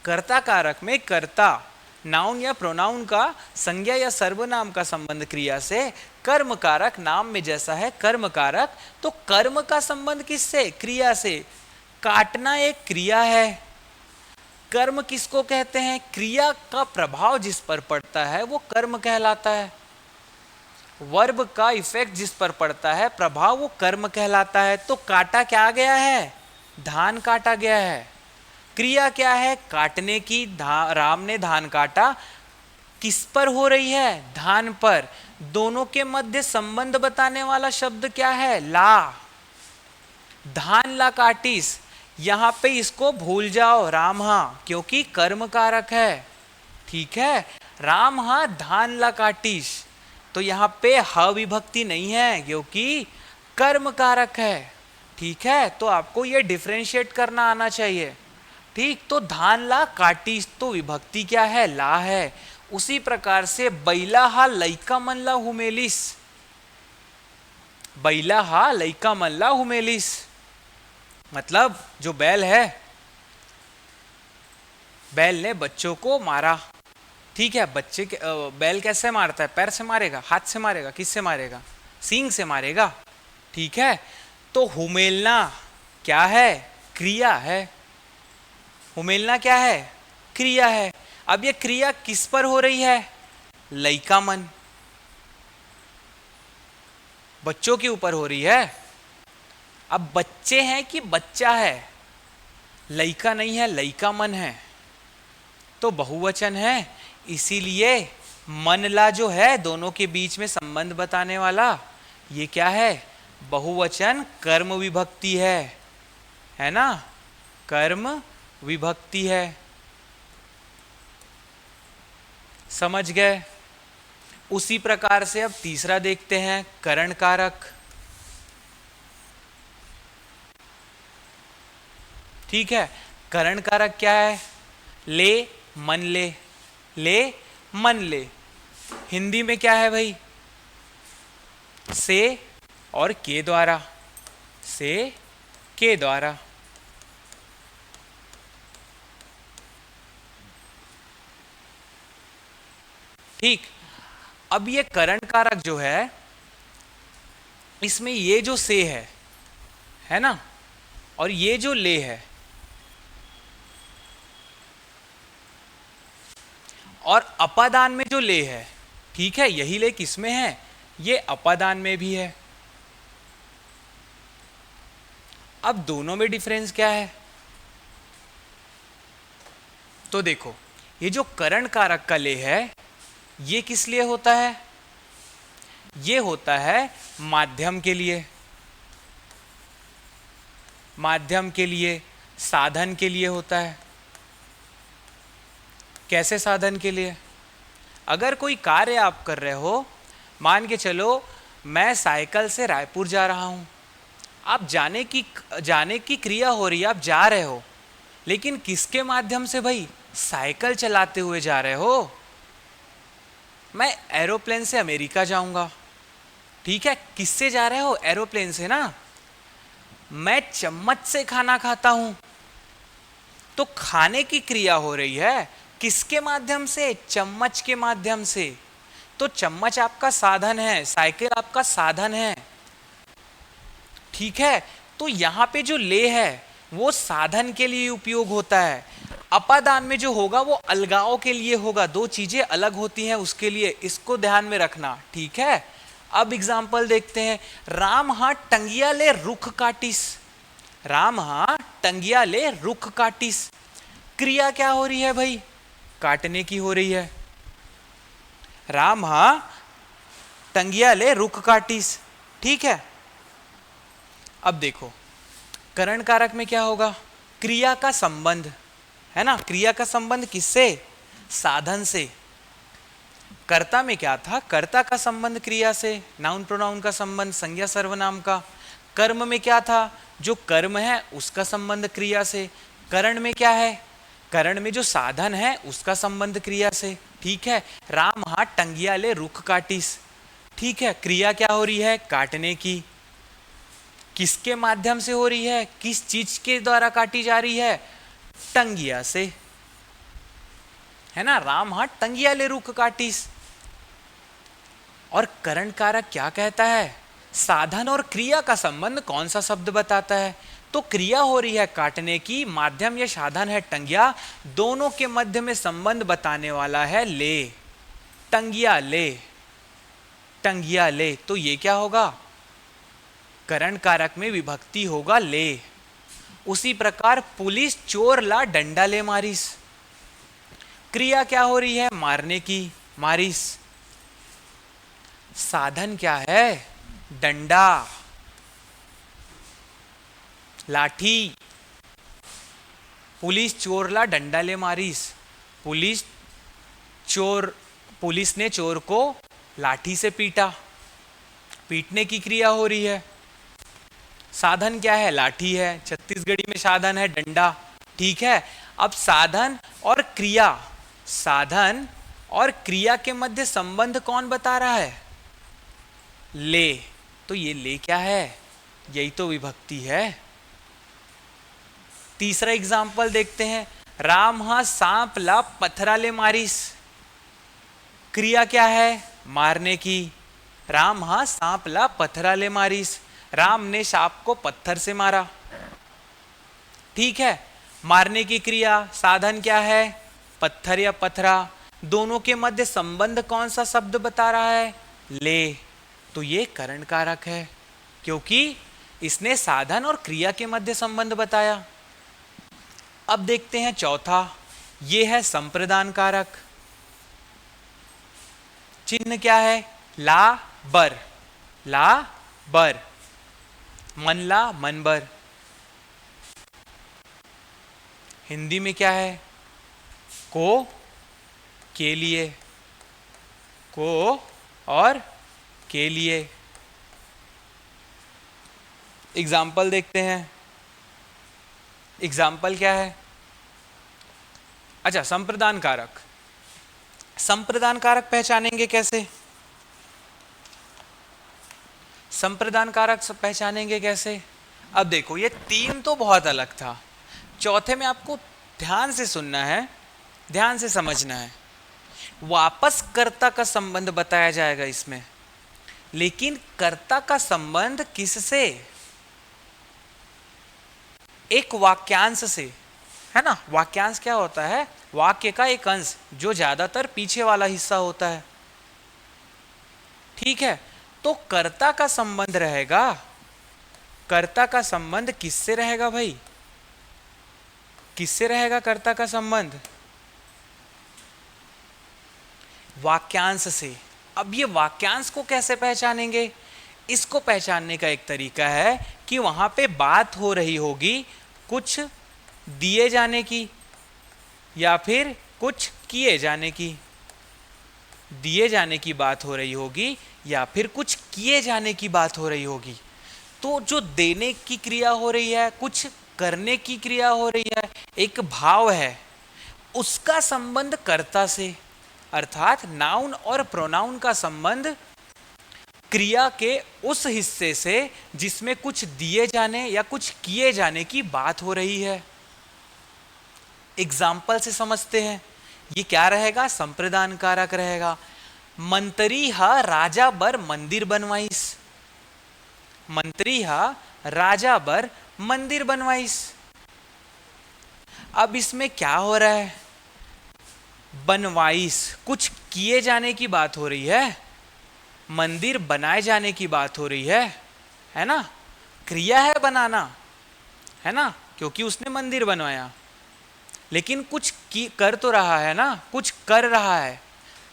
कर्ता कारक में कर्ता, नाउन या प्रोनाउन का संज्ञा या सर्वनाम का संबंध क्रिया से। कर्म कारक नाम में जैसा है कर्म कारक, तो कर्म का संबंध किससे? क्रिया से। काटना एक क्रिया है। कर्म किसको कहते हैं? क्रिया का प्रभाव जिस पर पड़ता है वो कर्म कहलाता है। वर्ब का इफेक्ट जिस पर पड़ता है, प्रभाव, वो कर्म कहलाता है। तो काटा क्या गया है? धान काटा गया है। क्रिया क्या है? काटने की। राम ने धान काटा, किस पर हो रही है? धान पर। दोनों के मध्य संबंध बताने वाला शब्द क्या है? ला। धान ला काटिस, यहां पे इसको भूल जाओ, राम हा, क्योंकि कर्म कारक है, ठीक है। राम हा धान ला काटिस, तो यहां पे ह विभक्ति नहीं है क्योंकि कर्म कारक है, ठीक है। तो आपको ये डिफरेंशिएट करना आना चाहिए, ठीक। तो धान ला काटिस, तो विभक्ति क्या है? ला है। उसी प्रकार से बैला हा लइका मन ला हुमेलिस, बैला हा लइका मन ला हुमेलिस, मतलब जो बैल है, बैल ने बच्चों को मारा, ठीक है। बच्चे के बैल कैसे मारता है? पैर से मारेगा, हाथ से मारेगा, किससे मारेगा? सींग से मारेगा, ठीक है। तो हुमेलना क्या है? क्रिया है। हुमेलना क्या है? क्रिया है। अब ये क्रिया किस पर हो रही है? लइका मन, बच्चों के ऊपर हो रही है। अब बच्चे हैं कि बच्चा है? लइका नहीं है, लइका मन है, तो बहुवचन है, इसीलिए मनला जो है दोनों के बीच में संबंध बताने वाला, ये क्या है? बहुवचन कर्म विभक्ति है ना, कर्म विभक्ति है। समझ गए? उसी प्रकार से अब तीसरा देखते हैं, करण कारक। ठीक है, करण कारक क्या है? ले, मन ले, ले मन ले। हिंदी में क्या है भाई? से और के द्वारा, से के द्वारा। ठीक, अब ये करण कारक जो है, इसमें ये जो से है ना, और ये जो ले है, और अपादान में जो ले है, ठीक है, यही ले किसमें है? ये अपादान में भी है। अब दोनों में डिफरेंस क्या है? तो देखो, ये जो करण कारक का ले है, ये किस लिए होता है? ये होता है माध्यम के लिए, माध्यम के लिए, साधन के लिए होता है। कैसे साधन के लिए? अगर कोई कार्य आप कर रहे हो, मान के चलो मैं साइकिल से रायपुर जा रहा हूं, आप जाने की क्रिया हो रही है, आप जा रहे हो, लेकिन किसके माध्यम से भाई? साइकिल चलाते हुए जा रहे हो। मैं एरोप्लेन से अमेरिका जाऊंगा, ठीक है, किससे जा रहे हो? एरोप्लेन से ना। मैं चम्मच से खाना खाता हूं, तो खाने की क्रिया हो रही है किसके माध्यम से? चम्मच के माध्यम से। तो चम्मच आपका साधन है, साइकिल आपका साधन है, ठीक है। तो यहां पे जो ले है वो साधन के लिए उपयोग होता है। अपादान में जो होगा वो अलगाव के लिए होगा, दो चीजें अलग होती हैं उसके लिए, इसको ध्यान में रखना, ठीक है। अब एग्जाम्पल देखते हैं, राम हा टंगिया ले रुख काटिस। राम हा टंगिया ले रुख काटिस, क्रिया क्या हो रही है भाई? काटने की हो रही है। राम हा टंगिया ले रुख काटिस, ठीक है। अब देखो, करण कारक में क्या होगा? क्रिया का संबंध, है ना, क्रिया का संबंध किससे? साधन से। कर्ता में क्या था? कर्ता का संबंध क्रिया से, नाउन प्रोनाउन का संबंध संज्ञा सर्वनाम का। कर्म में क्या था? जो कर्म है उसका संबंध क्रिया से। करण में क्या है? करण में जो साधन है उसका संबंध क्रिया से, ठीक है। राम हाथ टंगिया ले रुख काटिस, ठीक है, क्रिया क्या हो रही है? काटने की। किसके माध्यम से हो रही है? किस चीज के द्वारा काटी जा रही है? टंगिया से, है ना। राम हाथ टंगिया ले रुख काटिस। और करण कारक क्या कहता है? साधन और क्रिया का संबंध कौन सा शब्द बताता है? तो क्रिया हो रही है काटने की, माध्यम या साधन है टंगिया, दोनों के मध्य में संबंध बताने वाला है ले, टंगिया ले, टंगिया ले। तो ये क्या होगा? करण कारक में विभक्ति होगा ले। उसी प्रकार पुलिस चोर ला डंडा ले मारिस, क्रिया क्या हो रही है? मारने की, मारिस। साधन क्या है? डंडा, लाठी। पुलिस चोर ला डंडा ले मारिस, पुलिस ने चोर को लाठी से पीटा, पीटने की क्रिया हो रही है। साधन क्या है? लाठी है, छत्तीसगढ़ी में साधन है डंडा, ठीक है। अब साधन और क्रिया, साधन और क्रिया के मध्य संबंध कौन बता रहा है? ले। तो ये ले क्या है? यही तो विभक्ति है। तीसरा एग्जाम्पल देखते हैं, राम हा सांप ला पत्थरा ले मारिस, क्रिया क्या है? मारने की। राम हा सांप ला पत्थरा ले मारिस, राम ने सांप को पत्थर से मारा, ठीक है। मारने की क्रिया, साधन क्या है? पत्थर या पत्थरा। दोनों के मध्य संबंध कौन सा शब्द बता रहा है? ले। तो ये करण कारक है, क्योंकि इसने साधन और क्रिया के मध्य संबंध बताया। अब देखते हैं चौथा, ये है संप्रदान कारक। चिन्ह क्या है? ला बर, ला बर, मनला मनबर। हिंदी में क्या है? को, के लिए, को और के लिए। एग्जाम्पल देखते हैं। एग्जाम्पल क्या है? अच्छा, संप्रदान कारक। संप्रदान कारक पहचानेंगे कैसे? संप्रदान कारक पहचानेंगे कैसे? अब देखो, ये तीन तो बहुत अलग था, चौथे में आपको ध्यान से सुनना है, ध्यान से समझना है। वापस कर्ता का संबंध बताया जाएगा इसमें, लेकिन कर्ता का संबंध किससे? एक वाक्यांश से, है ना। वाक्यांश क्या होता है? वाक्य का एक अंश जो ज्यादातर पीछे वाला हिस्सा होता है, ठीक है। तो कर्ता का संबंध रहेगा, कर्ता का संबंध किससे रहेगा भाई? किससे रहेगा कर्ता का संबंध? वाक्यांश से। अब ये वाक्यांश को कैसे पहचानेंगे? इसको पहचानने का एक तरीका है कि वहां पे बात हो रही होगी कुछ दिए जाने की या फिर कुछ किए जाने की। दिए जाने की बात हो रही होगी या फिर कुछ किए जाने की बात हो रही होगी। तो जो देने की क्रिया हो रही है, कुछ करने की क्रिया हो रही है, एक भाव है, उसका संबंध कर्ता से, अर्थात नाउन और प्रोनाउन का संबंध क्रिया के उस हिस्से से जिसमें कुछ दिए जाने या कुछ किए जाने की बात हो रही है। एग्जाम्पल से समझते हैं। ये क्या रहेगा? संप्रदान कारक रहेगा। मंत्री हा राजा बर मंदिर बनवाइस। मंत्री हा राजा बर मंदिर बनवाइस। अब इसमें क्या हो रहा है? बनवाइस, कुछ किए जाने की बात हो रही है, मंदिर बनाए जाने की बात हो रही है ना। क्रिया है बनाना, है ना, क्योंकि उसने मंदिर बनवाया, लेकिन कुछ कर तो रहा है ना, कुछ कर रहा है।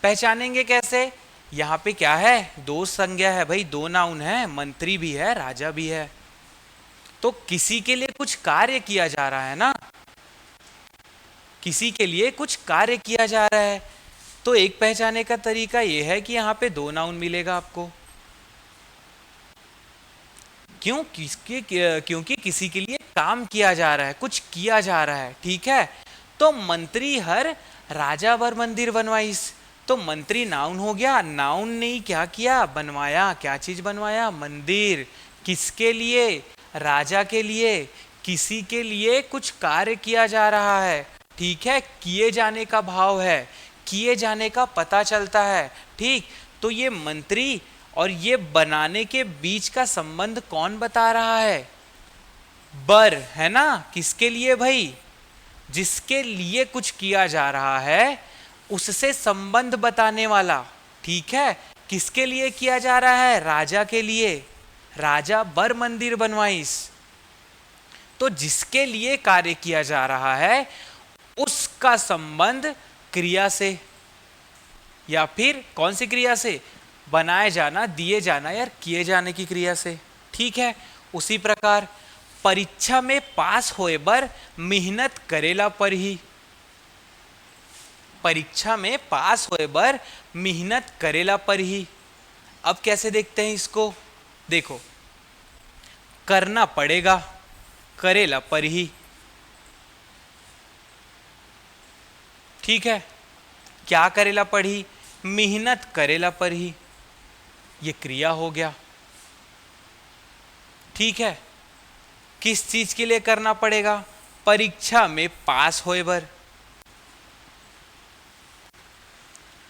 पहचानेंगे कैसे? यहाँ पे क्या है? दो संज्ञा है भाई, दो नाउन है, मंत्री भी है, राजा भी है। तो किसी के लिए कुछ कार्य किया जा रहा है ना, किसी के लिए कुछ कार्य किया जा रहा है। तो एक पहचाने का तरीका यह है कि यहाँ पे दो नाउन मिलेगा आपको। क्यों? क्योंकि किसी के लिए काम किया जा रहा है, कुछ किया जा रहा है, ठीक है। तो मंत्री हर राजा बर मंदिर बनवाइस। तो मंत्री नाउन हो गया, नाउन ने क्या किया? बनवाया। क्या चीज बनवाया? मंदिर। किसके लिए? राजा के लिए। किसी के लिए कुछ कार्य किया जा रहा है, ठीक है, किए जाने का भाव है, किए जाने का पता चलता है, ठीक। तो ये मंत्री और ये बनाने के बीच का संबंध कौन बता रहा है? बर, है ना। किसके लिए भाई? जिसके लिए कुछ किया जा रहा है उससे संबंध बताने वाला, ठीक है। किसके लिए किया जा रहा है? राजा के लिए। राजा बर मंदिर बनवाइस। तो जिसके लिए कार्य किया जा रहा है उसका संबंध क्रिया से, या फिर कौन सी क्रिया से? बनाए जाना, दिए जाना या किए जाने की क्रिया से, ठीक है। उसी प्रकार परीक्षा में पास होए बर मेहनत करेला पर ही। परीक्षा में पास होए बर मेहनत करेला पर ही। अब कैसे देखते हैं इसको? देखो, करना पड़ेगा, करेला पर ही, ठीक है। क्या करेला पर ही? मेहनत करेला पर ही। ये क्रिया हो गया, ठीक है। किस चीज के लिए करना पड़ेगा? परीक्षा में पास होए बर।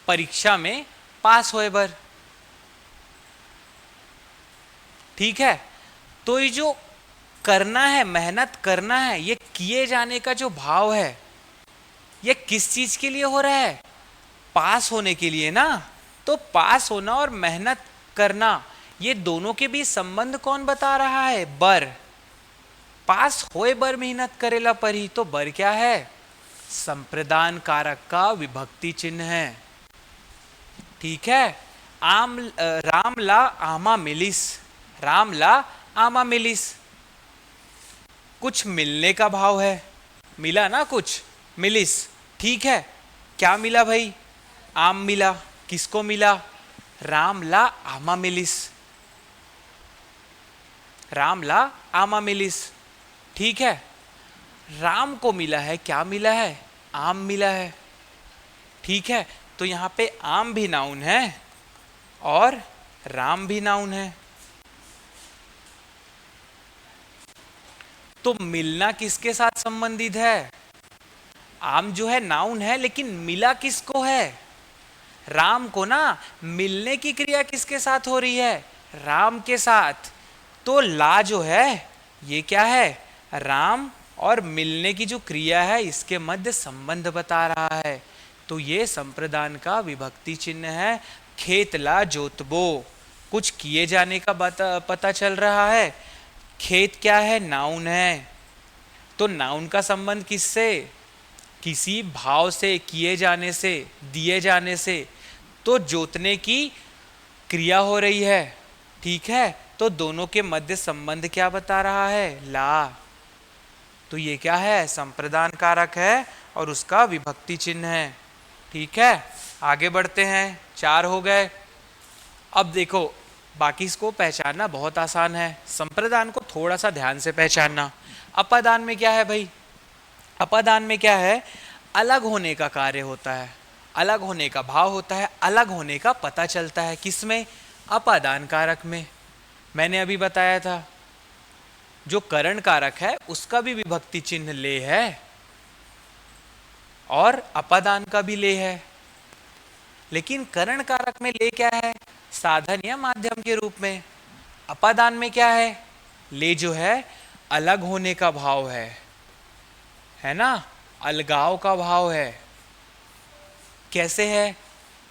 परीक्षा में पास होए बर, ठीक है। तो ये जो करना है, मेहनत करना है, ये किए जाने का जो भाव है, ये किस चीज के लिए हो रहा है? पास होने के लिए ना। तो पास होना और मेहनत करना, ये दोनों के बीच संबंध कौन बता रहा है? बर। पास होए बर मेहनत करेला पर ही। तो बर क्या है? संप्रदान कारक का विभक्ति चिन्ह है, ठीक है। राम ला आमा मिलिस। राम ला आमा मिलिस, कुछ मिलने का भाव है, मिला ना कुछ, मिलिस, ठीक है। क्या मिला भाई? आम मिला। किसको मिला? राम ला आमा मिलिस, राम ला आमा मिलिस, ठीक है। राम को मिला है, क्या मिला है? आम मिला है, ठीक है। तो यहां पे आम भी नाउन है और राम भी नाउन है। तो मिलना किसके साथ संबंधित है? आम जो है नाउन है, लेकिन मिला किसको है? राम को ना। मिलने की क्रिया किसके साथ हो रही है? राम के साथ। तो ला जो है ये क्या है? राम और मिलने की जो क्रिया है इसके मध्य संबंध बता रहा है। तो ये संप्रदान का विभक्ति चिन्ह है। खेत ला जोतबो, कुछ किए जाने का पता चल रहा है। खेत क्या है? नाउन है। तो नाउन का संबंध किससे? किसी भाव से, किए जाने से, दिए जाने से। तो जोतने की क्रिया हो रही है, ठीक है। तो दोनों के मध्य संबंध क्या बता रहा है? ला। तो ये क्या है? संप्रदान कारक है और उसका विभक्ति चिन्ह है, ठीक है। आगे बढ़ते हैं, 4 हो गए। अब देखो बाकी इसको पहचानना बहुत आसान है, संप्रदान को थोड़ा सा ध्यान से पहचानना। अपादान में क्या है भाई? अपादान में क्या है? अलग होने का कार्य होता है, अलग होने का भाव होता है, अलग होने का पता चलता है। किसमें? अपादान कारक में। मैंने अभी बताया था जो करण कारक है उसका भी विभक्ति चिन्ह ले है और अपादान का भी ले है। लेकिन करण कारक में ले क्या है? साधन या माध्यम के रूप में। अपादान में क्या है? ले जो है अलग होने का भाव है ना, अलगाव का भाव है। कैसे है?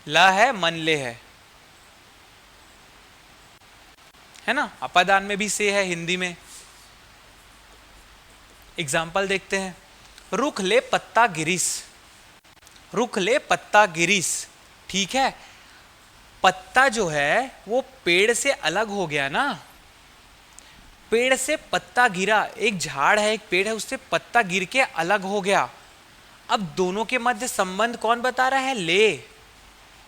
ला है, मन ले है ना। अपादान में भी से है हिंदी में। एग्जाम्पल देखते हैं। रुख ले पत्ता गिरिस, रुख ले पत्ता गिरिस, ठीक है। पत्ता जो है वो पेड़ से अलग हो गया ना, पेड़ से पत्ता गिरा। एक झाड़ है, एक पेड़ है, उससे पत्ता गिर के अलग हो गया। अब दोनों के मध्य संबंध कौन बता रहा है? ले।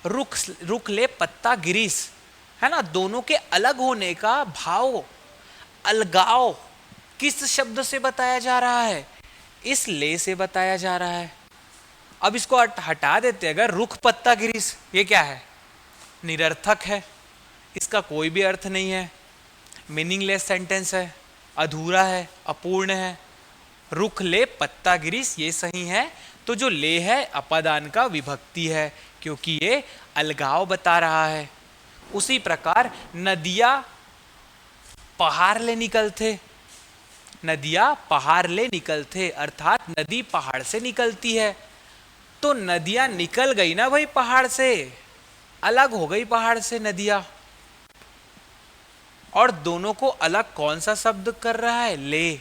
रुख, रुख ले पत्ता गिरिस, है ना। दोनों के अलग होने का भाव, अलगाव किस शब्द से बताया जा रहा है? इस ले से बताया जा रहा है। अब इसको हटा देते अगर, रुख पत्ता गिरिस, ये क्या है? निरर्थक है, इसका कोई भी अर्थ नहीं है, मीनिंगलेस सेंटेंस है, अधूरा है, अपूर्ण है। रुख ले पत्ता गिरिस ये सही है। तो जो ले है अपादान का विभक्ति है, क्योंकि ये अलगाव बता रहा है। उसी प्रकार नदियां पहाड़ ले निकलते, नदियां पहाड़ ले निकलते, अर्थात नदी पहाड़ से निकलती है। तो नदियां निकल गई ना भाई पहाड़ से, अलग हो गई पहाड़ से नदियां। और दोनों को अलग कौन सा शब्द कर रहा है? ले।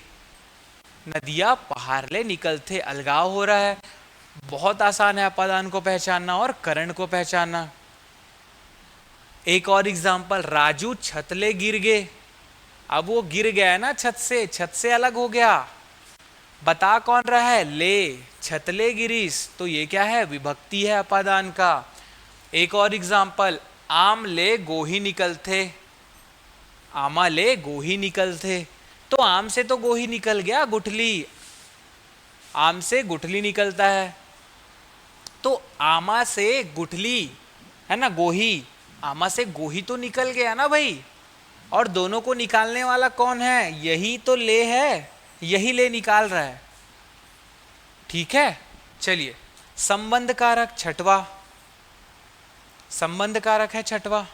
नदियां पहाड़ ले निकलते, अलगाव हो रहा है। बहुत आसान है अपादान को पहचानना और करण को पहचानना। एक और एग्जांपल, राजू छतले गिर गए। अब वो गिर गया ना छत से अलग हो गया। बता कौन रहा है? ले। छतले गिरीश, तो ये क्या है? विभक्ति है अपादान का। एक और एग्जांपल, आम ले गोही निकलते, आमा ले गोही निकलते। तो आम से तो गोही निकल गया, गुठली, आम से गुठली निकलता है। तो आमा से गुठली, है ना, गोही, आमा से गोही तो निकल गया ना भाई। और दोनों को निकालने वाला कौन है? यही तो ले है, यही ले निकाल रहा है, ठीक है। चलिए, संबंध कारक छठवा, संबंध कारक है छठवा।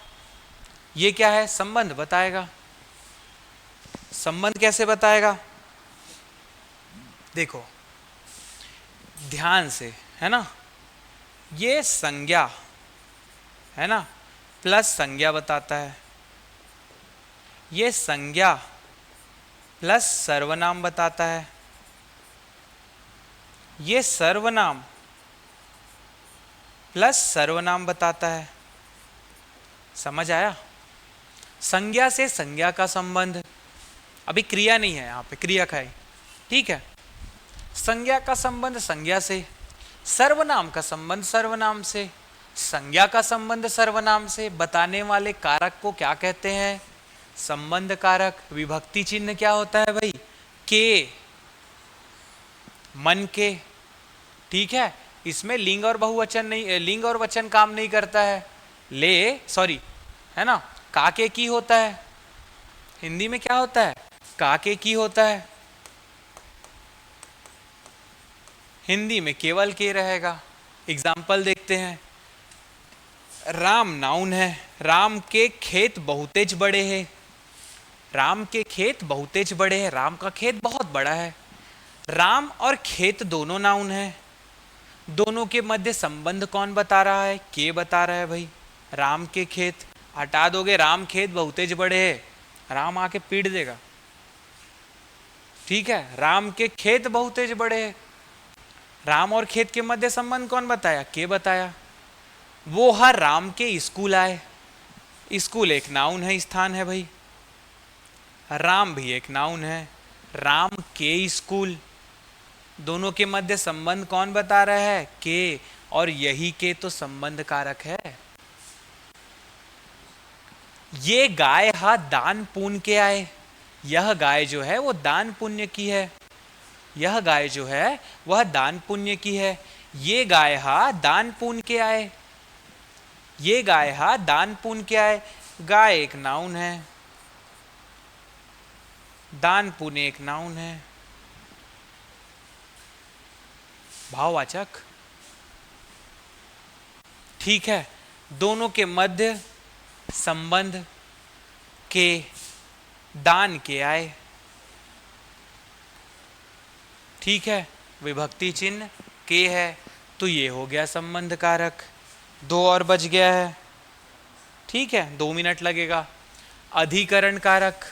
ये क्या है? संबंध बताएगा। संबंध कैसे बताएगा? देखो ध्यान से, है ना। ये संज्ञा है ना, प्लस संज्ञा बताता है। ये संज्ञा प्लस सर्वनाम बताता है। ये सर्वनाम प्लस सर्वनाम बताता है। समझ आया? संज्ञा से संज्ञा का संबंध, अभी क्रिया नहीं है यहाँ पे, क्रिया का है, ठीक है। संज्ञा का संबंध संज्ञा से, सर्वनाम का संबंध सर्वनाम से, संज्ञा का संबंध सर्वनाम से। बताने वाले कारक को क्या कहते हैं? संबंध कारक। विभक्ति चिन्ह क्या होता है भाई? के, मन के, ठीक है। इसमें लिंग और बहुवचन नहीं, लिंग और वचन काम नहीं करता है। ले, सॉरी, है ना, काके की होता है, हिंदी में क्या होता है? काके की होता है, हिंदी में केवल के रहेगा। एग्जाम्पल देखते हैं। राम नाउन है, राम के खेत बहुतेज बड़े हैं, राम के खेत बहुतेज बड़े हैं, राम का खेत बहुत बड़ा है। राम और खेत दोनों नाउन है, दोनों के मध्य संबंध कौन बता रहा है? के बता रहा है भाई। राम के खेत हटा दोगे, राम खेत बहुतेज बड़े हैं, राम आके पीट देगा, ठीक है। राम के खेत बहुतेज बड़े हैं, राम और खेत के मध्य संबंध कौन बताया? के बताया। वो हर राम के स्कूल आए, स्कूल एक नाउन है, स्थान है भाई। राम भी एक नाउन है, राम के स्कूल, दोनों के मध्य संबंध कौन बता रहा है? के, और यही के तो संबंध कारक है। ये गाय हा दान पुण्य के आए, यह गाय जो है वो दान पुण्य की है, यह गाय जो है वह दान पुण्य की है। ये गाय हा दान पुण्य के आए, ये गाय हा दान पुण्य के आए। गाय एक नाउन है, दान पुण्य एक नाउन है, भाववाचक, ठीक है। दोनों के मध्य संबंध के, दान के आए, ठीक है। विभक्ति चिन्ह के है, तो ये हो गया संबंध कारक। 2 और बच गया है, ठीक है, 2 मिनट लगेगा। अधिकरण कारक,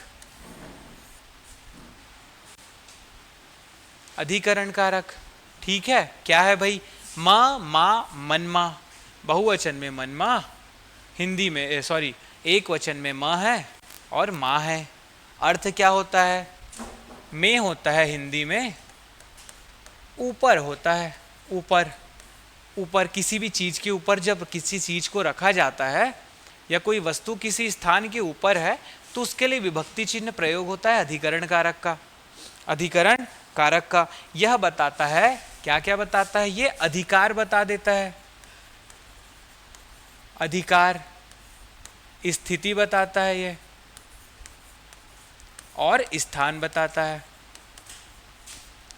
अधिकरण कारक, ठीक है। क्या है भाई? माँ, माँ, मनमा, बहुवचन में मनमा, हिंदी में सॉरी एक वचन में माँ है और माँ है। अर्थ क्या होता है? में होता है हिंदी में, ऊपर होता है, ऊपर। ऊपर किसी भी चीज के ऊपर जब किसी चीज को रखा जाता है या कोई वस्तु किसी स्थान के ऊपर है तो उसके लिए विभक्ति चिन्ह प्रयोग होता है अधिकरण कारक का। अधिकरण कारक का यह बताता है, क्या क्या बताता है? ये अधिकार बता देता है, अधिकार, स्थिति बताता है ये, और स्थान बताता है।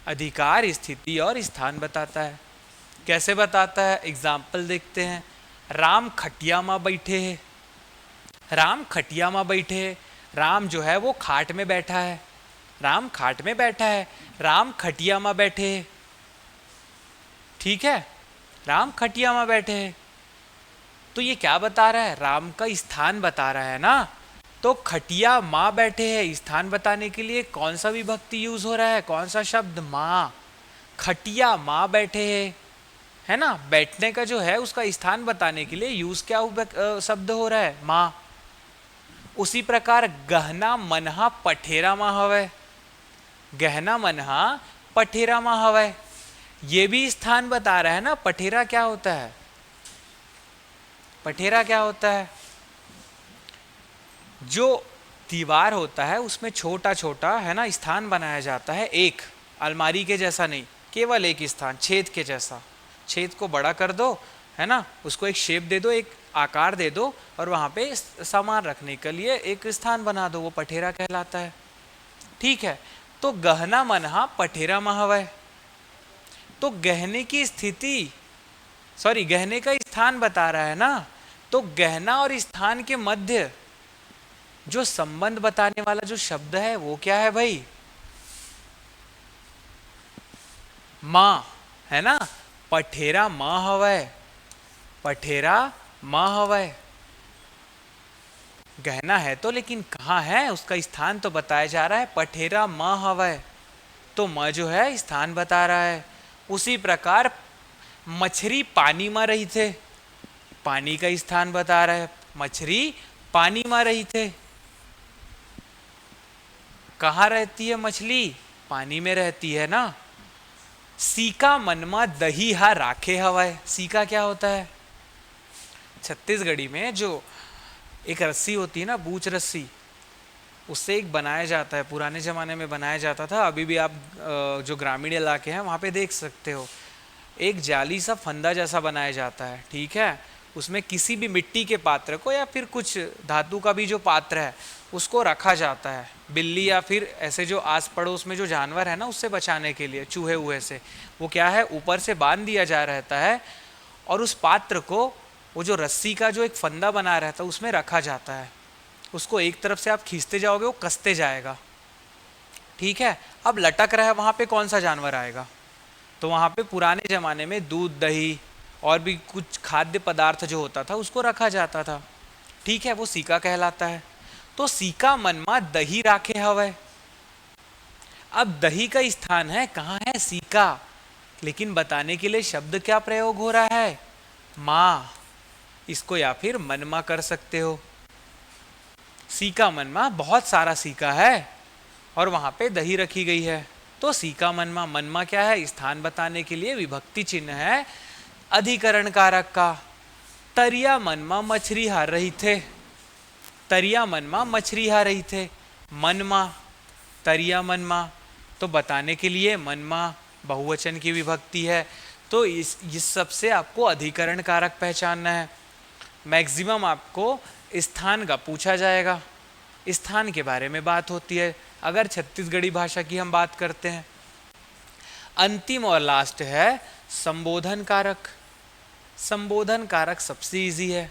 अधिकार, स्थिति और स्थान बताता है। कैसे बताता है? एग्जाम्पल देखते हैं। राम खटिया में बैठे हैं, राम खटिया में बैठे हैं, राम जो है वो खाट में बैठा है, राम खाट में बैठा है, राम खटिया में बैठे हैं, ठीक है, राम खटिया में बैठे हैं। तो ये क्या बता रहा है? राम का स्थान बता रहा है ना। तो खटिया माँ बैठे हैं, स्थान बताने के लिए कौन सा विभक्ति यूज हो रहा है? कौन सा शब्द? माँ। खटिया माँ बैठे हैं, है ना, बैठने का जो है उसका स्थान बताने के लिए यूज क्या शब्द हो रहा है? माँ। उसी प्रकार गहना मनहा पठेरा माँ हवै, गहना मनहा पठेरा माँ हवै, ये भी स्थान बता रहा है ना। पठेरा क्या होता है? पठेरा क्या होता है? जो दीवार होता है उसमें छोटा छोटा, है ना, स्थान बनाया जाता है, एक अलमारी के जैसा नहीं, केवल एक स्थान, छेद के जैसा। छेद को बड़ा कर दो, है ना, उसको एक शेप दे दो, एक आकार दे दो, और वहाँ पे सामान रखने के लिए एक स्थान बना दो, वो पठेरा कहलाता है, ठीक है। तो गहना मनहा पठेरा महवै, तो गहने की स्थिति, सॉरी गहने का स्थान बता रहा है ना। तो गहना और स्थान के मध्य जो संबंध बताने वाला जो शब्द है वो क्या है भाई? माँ, है ना। पठेरा माँ हवै, पठेरा माँ हवै, गहना है तो लेकिन कहाँ है? उसका स्थान तो बताया जा रहा है, पठेरा माँ हवै, तो माँ जो है स्थान बता रहा है। उसी प्रकार मछली पानी में रही थे, पानी का स्थान बता रहा है, मछली पानी में रही थे, कहाँ रहती है मछली? पानी में रहती है ना। सीका मनमा दही हा राखे हवाए। सीका क्या होता है? छत्तीसगढ़ी में जो एक रस्सी होती है ना, बूच रस्सी, उससे एक बनाया जाता है, पुराने ज़माने में बनाया जाता था, अभी भी आप जो ग्रामीण इलाके हैं वहाँ पे देख सकते हो, एक जाली सा फंदा जैसा बनाया जाता है, ठीक है। उसमें किसी भी मिट्टी के पात्र को या फिर कुछ धातु का भी जो पात्र है उसको रखा जाता है, बिल्ली या फिर ऐसे जो आस पड़ोस में जो जानवर है ना उससे बचाने के लिए, चूहे वूहे से। वो क्या है, ऊपर से बांध दिया जा रहता है और उस पात्र को वो जो रस्सी का जो एक फंदा बना रहता है उसमें रखा जाता है। उसको एक तरफ से आप खींचते जाओगे वो कसते जाएगा, ठीक है। अब लटक रहा है वहाँ पे, कौन सा जानवर आएगा? तो वहाँ पे पुराने ज़माने में दूध, दही और भी कुछ खाद्य पदार्थ जो होता था उसको रखा जाता था, ठीक है। वो सीका कहलाता है। तो सीका मनमा दही राखे हवय। अब दही का स्थान है कहाँ है? सीका। लेकिन बताने के लिए शब्द क्या प्रयोग हो रहा है? माँ। इसको या फिर मनमा कर सकते हो। सीका मनमा, बहुत सारा सीका है और वहाँ पे दही रखी गई है, तो सीका मनमा। मनमा क्या है? स्थान बताने के लिए विभक्ति चिन्ह है अधिकरण कारक का। तरिया मनमा मछली हार रही थे। तरिया मनमा मछली हार रही थे। मनमा, तरिया मनमा, तो बताने के लिए मनमा बहुवचन की विभक्ति है, तो इस सब से आपको अधिकरण कारक पहचानना है। मैक्सिमम आपको स्थान का पूछा जाएगा, स्थान के बारे में बात होती है अगर छत्तीसगढ़ी भाषा की हम बात करते हैं। अंतिम और लास्ट है संबोधन कारक। संबोधन कारक सबसे इजी है।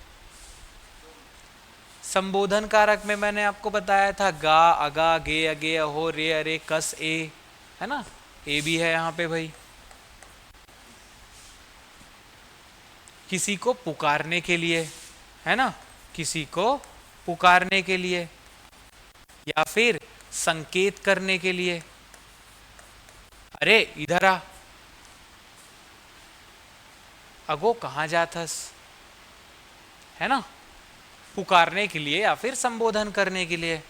संबोधन कारक में मैंने आपको बताया था गा, अगा, गे, अगे, अहो, रे, अरे, कस, ए, है ना। ए भी है यहाँ पे भाई। किसी को पुकारने के लिए, है ना, किसी को पुकारने के लिए या फिर संकेत करने के लिए। अरे इधर आ, अगो कहाँ जाथस, है ना। पुकारने के लिए या फिर संबोधन करने के लिए।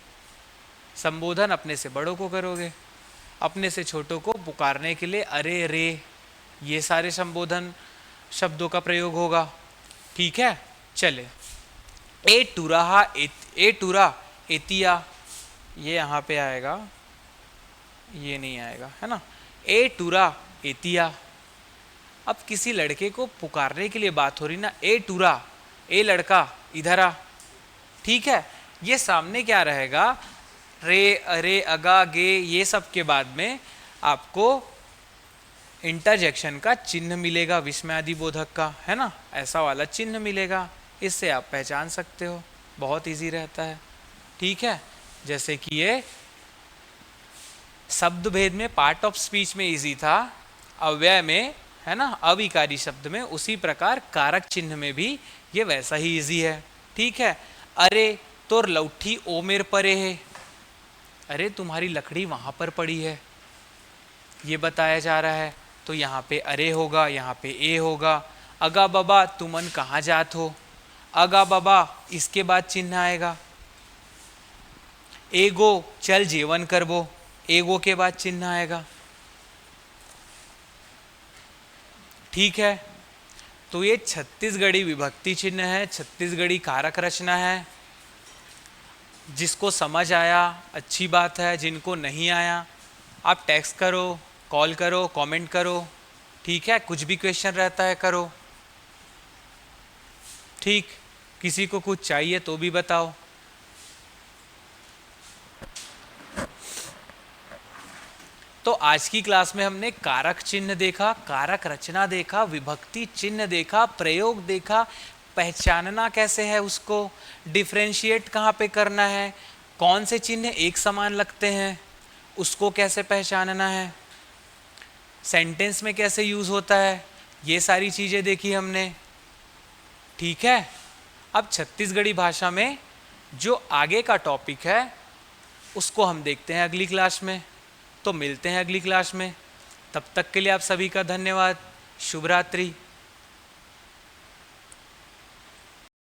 संबोधन अपने से बड़ों को करोगे, अपने से छोटों को पुकारने के लिए अरे, रे, ये सारे संबोधन शब्दों का प्रयोग होगा, ठीक है। चले, ए टूरा, ए टूरा, एतिया, ये यहाँ पे आएगा, ये नहीं आएगा, है ना। ए टूरा, एतिया। अब किसी लड़के को पुकारने के लिए बात हो रही ना, ए टूरा, ए लड़का इधर आ, ठीक है। ये सामने क्या रहेगा? रे, अरे, अगा, गे, ये सब के बाद में आपको इंटरजेक्शन का चिन्ह मिलेगा, विस्मयादि बोधक का, है ना, ऐसा वाला चिन्ह मिलेगा। इससे आप पहचान सकते हो, बहुत इजी रहता है, ठीक है। जैसे कि ये शब्द भेद में, पार्ट ऑफ स्पीच में इजी था, अव्यय में, है ना, अविकारी शब्द में, उसी प्रकार कारक चिन्ह में भी ये वैसा ही इजी है, ठीक है। अरे तोर लौठी ओ मेर परे है। अरे तुम्हारी लकड़ी वहां पर पड़ी है, ये बताया जा रहा है, तो यहाँ पे अरे होगा, यहाँ पे ए होगा। अगा बाबा तुमन कहाँ जात हो। अगा बाबा, इसके बाद चिन्ह आएगा। एगो चल जेवन करबो, एगो के बाद चिन्ह आएगा, ठीक है। तो ये छत्तीसगढ़ी विभक्ति चिन्ह है, छत्तीसगढ़ी कारक रचना है। जिसको समझ आया अच्छी बात है, जिनको नहीं आया आप टेक्स्ट करो, कॉल करो, कमेंट करो, ठीक है। कुछ भी क्वेश्चन रहता है करो, ठीक। किसी को कुछ चाहिए तो भी बताओ। तो आज की क्लास में हमने कारक चिन्ह देखा, कारक रचना देखा, विभक्ति चिन्ह देखा, प्रयोग देखा, पहचानना कैसे है उसको, डिफरेंशिएट कहाँ पे करना है, कौन से चिन्ह एक समान लगते हैं उसको कैसे पहचानना है, सेंटेंस में कैसे यूज़ होता है, ये सारी चीज़ें देखी हमने, ठीक है। अब छत्तीसगढ़ी भाषा में जो आगे का टॉपिक है उसको हम देखते हैं अगली क्लास में। तो मिलते हैं अगली क्लास में, तब तक के लिए आप सभी का धन्यवाद। शुभ रात्रि।